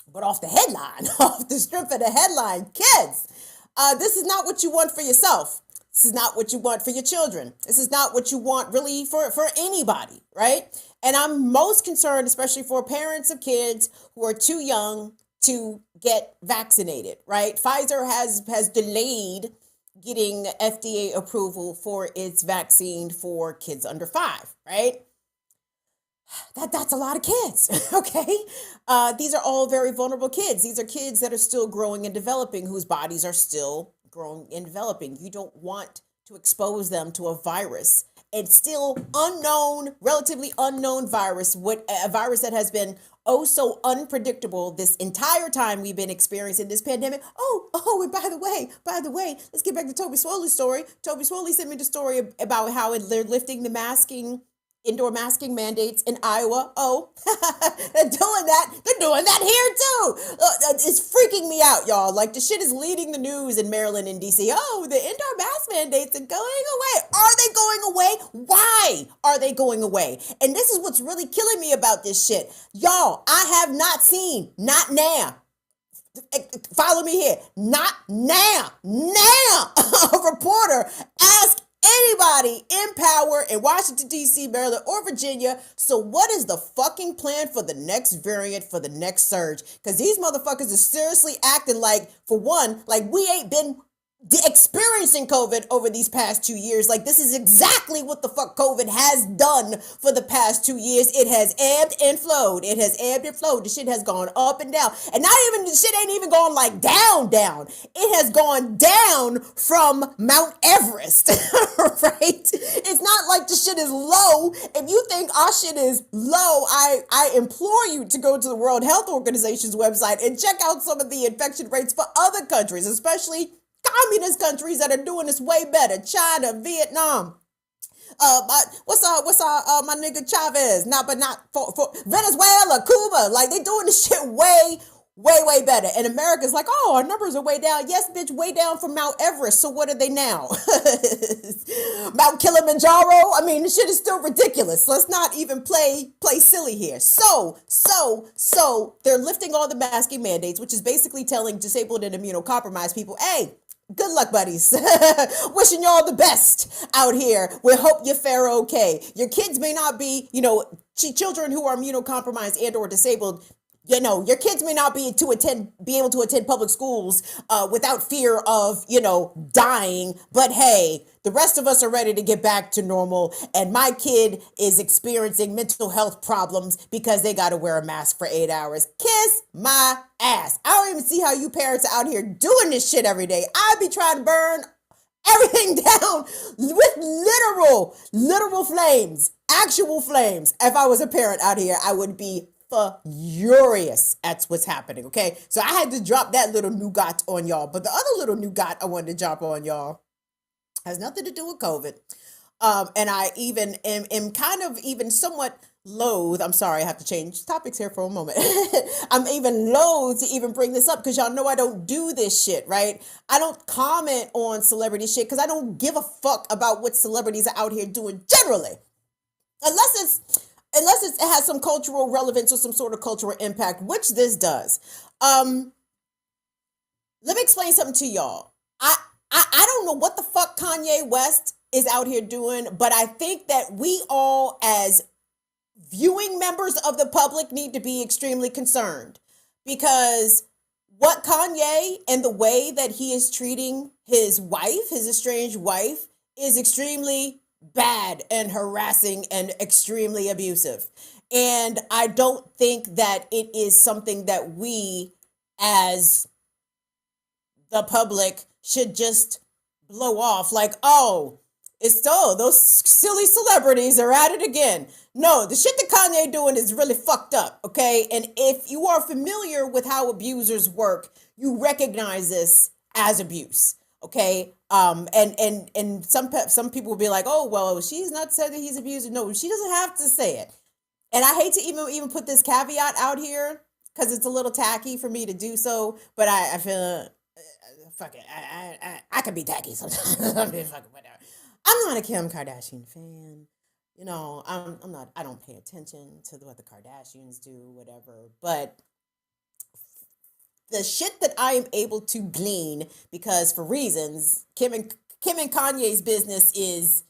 But off the headline, off the strength of the headline, kids, this is not what you want for yourself. This is not what you want for your children. This is not what you want really for anybody, right? And I'm most concerned, especially for parents of kids who are too young to get vaccinated, right? Pfizer has delayed getting FDA approval for its vaccine for kids under 5, right? That's a lot of kids, okay? These are all very vulnerable kids. These are kids that are still growing and developing, whose bodies are still growing and developing. You don't want to expose them to a virus. It's still unknown, relatively unknown virus, a virus that has been oh so unpredictable this entire time we've been experiencing this pandemic. Oh, and by the way, let's get back to Toby Swoley's story. Toby Swoley sent me the story about how they're lifting the indoor masking mandates in Iowa. Oh, they're doing that. They're doing that here too. It's freaking me out, y'all. Like the shit is leading the news in Maryland and DC. Oh, the indoor mask mandates are going away. Are they going away? Why are they going away? And this is what's really killing me about this shit. Y'all, I have not seen, not now. Follow me here. Not now. A reporter ask anybody in power in Washington, D.C., Maryland, or Virginia. So what is the fucking plan for the next variant, for the next surge? Because these motherfuckers are seriously acting like, for one, like we ain't been experiencing COVID over these past 2 years. Like, this is exactly what the fuck COVID has done for the past 2 years. It has ebbed and flowed. It has ebbed and flowed. The shit has gone up and down. And not even, the shit ain't even gone like down. It has gone down from Mount Everest, right? It's not like the shit is low. If you think our shit is low, I implore you to go to the World Health Organization's website and check out some of the infection rates for other countries, especially communist countries that are doing this way better. China, Vietnam. What's my nigga Chavez? Not for Venezuela, Cuba. Like, they doing this shit way better. And America's like, oh, our numbers are way down. Yes, bitch, way down from Mount Everest. So what are they now? Mount Kilimanjaro? I mean, this shit is still ridiculous. Let's not even play silly here. So they're lifting all the masking mandates, which is basically telling disabled and immunocompromised people, hey, good luck, buddies. Wishing y'all the best out here. We hope you fare okay. Your kids may not be, children who are immunocompromised and or disabled. Your kids may not be able to attend public schools without fear of, dying. But hey, the rest of us are ready to get back to normal. And my kid is experiencing mental health problems because they got to wear a mask for 8 hours. Kiss my ass. I don't even see how you parents are out here doing this shit every day. I'd be trying to burn everything down with literal flames, actual flames. If I was a parent out here, I would be furious at what's happening, okay? So I had to drop that little nougat on y'all. But the other little nougat I wanted to drop on y'all has nothing to do with COVID. And I even am kind of even somewhat loath. I'm sorry, I have to change topics here for a moment. I'm even loath to even bring this up because y'all know I don't do this shit, right? I don't comment on celebrity shit because I don't give a fuck about what celebrities are out here doing generally. Unless it has some cultural relevance or some sort of cultural impact, which this does. Let me explain something to y'all. I don't know what the fuck Kanye West is out here doing, but I think that we all, as viewing members of the public, need to be extremely concerned because what Kanye and the way that he is treating his wife, his estranged wife, is extremely bad and harassing and extremely abusive. And I don't think that it is something that we as the public should just blow off like, oh, it's those silly celebrities are at it again. No, the shit that Kanye doing is really fucked up, okay? And if you are familiar with how abusers work, you recognize this as abuse. Okay, and some people will be like, oh, well, she's not said that he's abusive. No, she doesn't have to say it. And I hate to even put this caveat out here because it's a little tacky for me to do so. But I feel, fuck it, I can be tacky sometimes. I mean, fuck it, whatever. I'm not a Kim Kardashian fan. I'm not. I don't pay attention to what the Kardashians do, whatever. But the shit that I am able to glean, because for reasons, Kim and Kanye's business is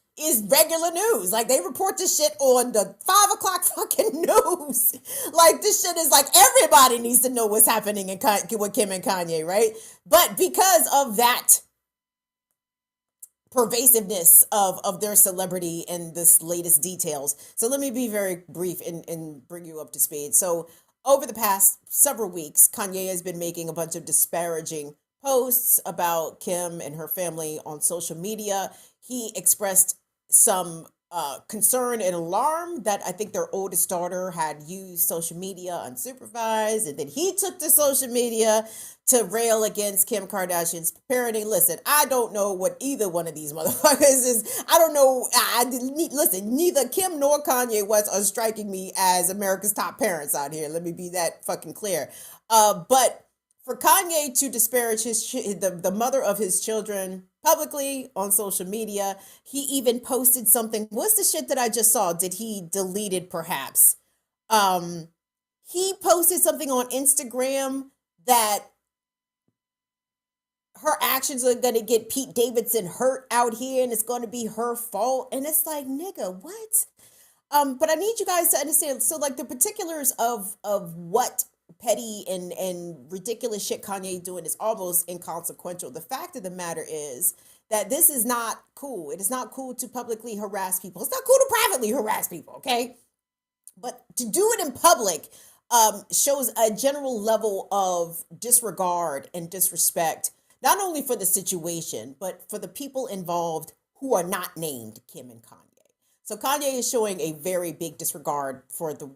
regular news. Like, they report this shit on the 5 o'clock fucking news. Like, this shit is like everybody needs to know what's happening with Kim and Kanye, right? But because of that pervasiveness of their celebrity and this latest details. So let me be very brief and bring you up to speed. So over the past several weeks, Kanye has been making a bunch of disparaging posts about Kim and her family on social media. He expressed some concern and alarm that I think their oldest daughter had used social media unsupervised, and then he took to social media to rail against Kim Kardashian's parenting. Listen, I don't know what either one of these motherfuckers is. I don't know. Listen, neither Kim nor Kanye West are striking me as America's top parents out here. Let me be that fucking clear. But for Kanye to disparage the mother of his children publicly on social media, he even posted something. What's the shit that I just saw? Did he delete it perhaps? He posted something on Instagram that her actions are gonna get Pete Davidson hurt out here, and it's gonna be her fault. And it's like, nigga, what? But I need you guys to understand. So, like, the particulars of what petty and ridiculous shit Kanye doing is almost inconsequential. The fact of the matter is that this is not cool. It is not cool to publicly harass people. It's not cool to privately harass people. Okay, but to do it in public shows a general level of disregard and disrespect, not only for the situation, but for the people involved who are not named Kim and Kanye. So Kanye is showing a very big disregard for the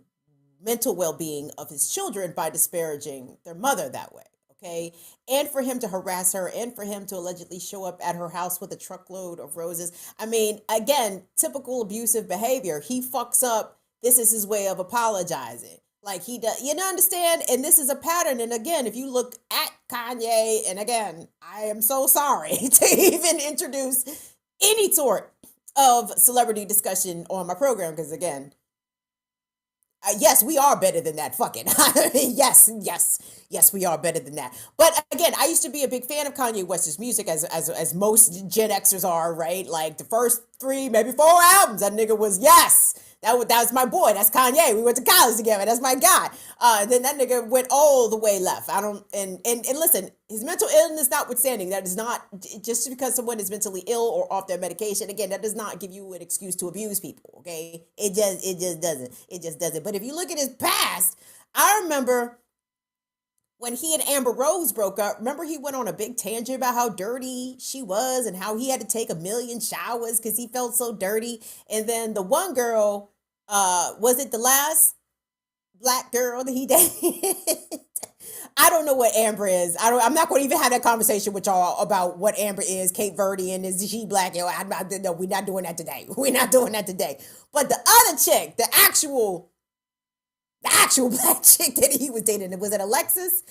mental well-being of his children by disparaging their mother that way. Okay. And for him to harass her and for him to allegedly show up at her house with a truckload of roses. I mean, again, typical abusive behavior. He fucks up. This is his way of apologizing. Like he does, you know, understand? And this is a pattern. And again, if you look at Kanye, and again, I am so sorry to even introduce any sort of celebrity discussion on my program, because again, yes, we are better than that. Fuck it. yes, we are better than that. But again, I used to be a big fan of Kanye West's music, as most Gen Xers are, right? Like the first 3, maybe 4 albums, that nigga was yes. That was my boy. That's Kanye. We went to college together. That's my guy. Then that nigga went all the way left. And listen, his mental illness notwithstanding, that is not, just because someone is mentally ill or off their medication, again, that does not give you an excuse to abuse people, okay? It just doesn't. It just doesn't. But if you look at his past, I remember when he and Amber Rose broke up, remember he went on a big tangent about how dirty she was and how he had to take a million showers because he felt so dirty. And then the one girl, was it the last black girl that he dated? I don't know what Amber is. I'm not going to even have that conversation with y'all about what Amber is. Cape Verde, and is she black? No, we're not doing that today. We're not doing that today. But the other chick, the actual black chick that he was dating, was it Alexis?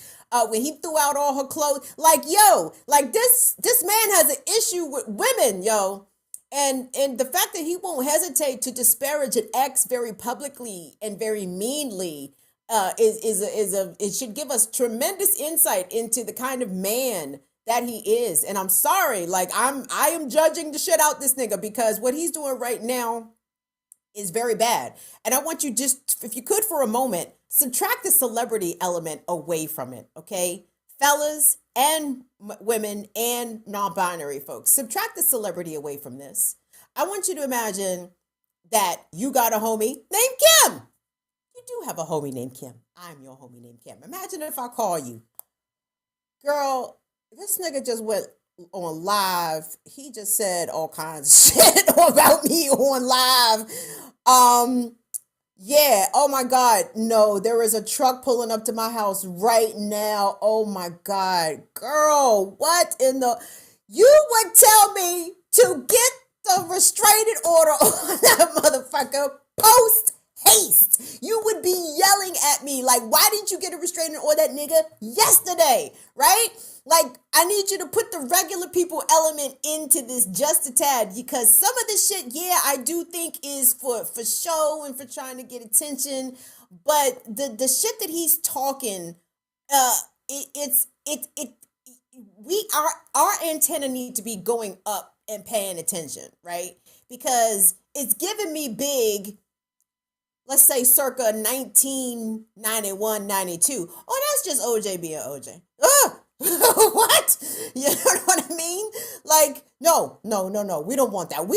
When he threw out all her clothes, like, yo, like this man has an issue with women, yo. And the fact that he won't hesitate to disparage an ex very publicly and very meanly it should give us tremendous insight into the kind of man that he is. And I'm sorry, like I am judging the shit out this nigga, because what he's doing right now is very bad. And I want you, just, if you could for a moment, subtract the celebrity element away from it, okay? Fellas and women and non-binary folks, subtract the celebrity away from this. I want you to imagine that you got a homie named Kim. You do have a homie named Kim. I'm your homie named Kim. Imagine if I call you, girl, this nigga just went on live. He just said all kinds of shit about me on live. Yeah, oh my God, no, there is a truck pulling up to my house right now. Oh my God, girl, what in the, you would tell me to get the restraining order on that motherfucker post haste. You would be yelling at me like, why didn't you get a restraining order, that nigga, yesterday, right? Like, I need you to put the regular people element into this just a tad, because some of this shit, yeah, I do think is for show and for trying to get attention, but the shit that he's talking, our antenna need to be going up and paying attention, right? Because it's giving me big, let's say circa 1991, 92. Oh, that's just OJ being OJ. What? You know what I mean? Like, no. We don't want that.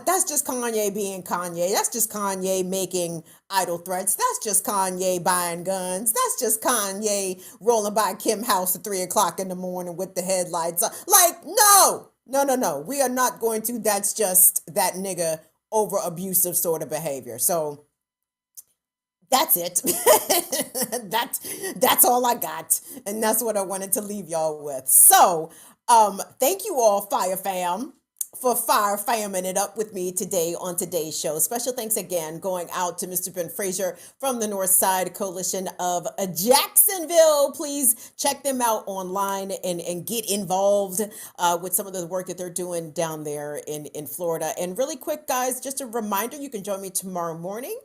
That's just Kanye being Kanye. That's just Kanye making idle threats. That's just Kanye buying guns. That's just Kanye rolling by Kim's house at 3 o'clock in the morning with the headlights on. Like, no. We are not going to. That's just that nigga over abusive sort of behavior. So that's it. That's all I got. And that's what I wanted to leave y'all with. So thank you all, Fire Fam, for fire famming it up with me today on today's show. Special thanks again going out to Mr. Ben Frazier from the North Side Coalition of Jacksonville. Please check them out online and get involved with some of the work that they're doing down there in Florida. And really quick, guys, just a reminder, you can join me tomorrow morning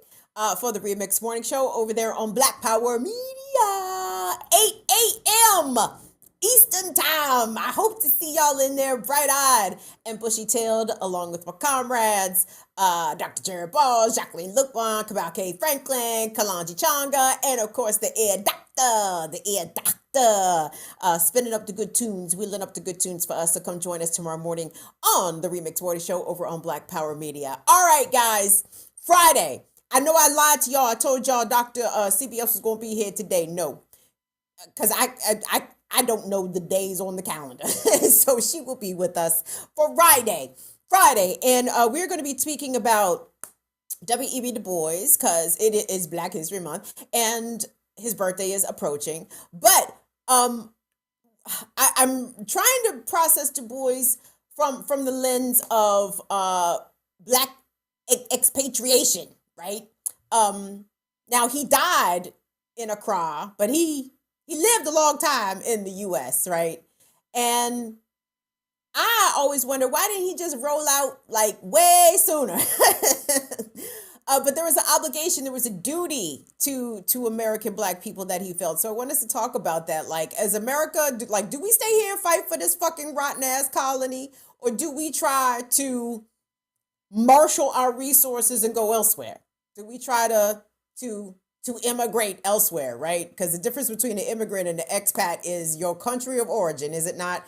for the Remix Morning Show over there on Black Power Media, 8 a.m. Eastern time. I hope to see y'all in there bright-eyed and bushy-tailed along with my comrades, Dr. Jared Ball, Jacqueline Lupon, Kabal K. Franklin, Kalanji Changa, and of course the ear doctor, spinning up the good tunes, wheeling up the good tunes for us. So come join us tomorrow morning on the Remix Morning Show over on Black Power Media. All right, guys, Friday. I know I lied to y'all. I told y'all Dr. CBS was going to be here today. No, because I don't know the days on the calendar. So she will be with us for Friday. And we're going to be speaking about W.E.B. Du Bois because it is Black History Month and his birthday is approaching. But I'm trying to process Du Bois from the lens of Black expatriation, right? Now he died in Accra, but he lived a long time in the U.S., right? And I always wonder, why didn't he just roll out like way sooner? But there was an obligation, there was a duty to American Black people that he felt. So I want us to talk about that. Like, as America, do we stay here and fight for this fucking rotten ass colony? Or do we try to marshal our resources and go elsewhere? Do we try to immigrate elsewhere, right? Because the difference between the immigrant and the expat is your country of origin, is it not?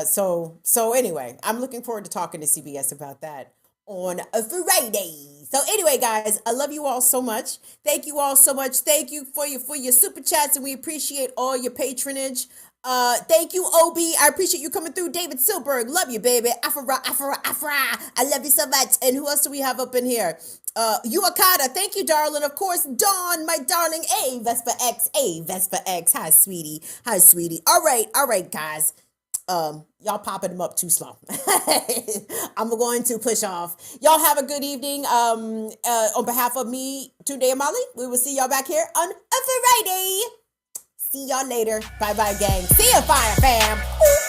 So anyway, I'm looking forward to talking to CBS about that on a Friday. So anyway, guys, I love you all so much. Thank you all so much. Thank you for your super chats, and we appreciate all your patronage. Thank you, OB. I appreciate you coming through. David Silberg, love you, baby. Afra. I love you so much. And who else do we have up in here? Yuakata, thank you, darling. Of course, Dawn, my darling. Hey, Vespa X. Hi, sweetie. All right, guys. Y'all popping them up too slow. I'm going to push off. Y'all have a good evening. On behalf of me, Tunde and Molly, we will see y'all back here on a Friday. See y'all later. Bye-bye, gang. See ya, Fire Fam. Ooh.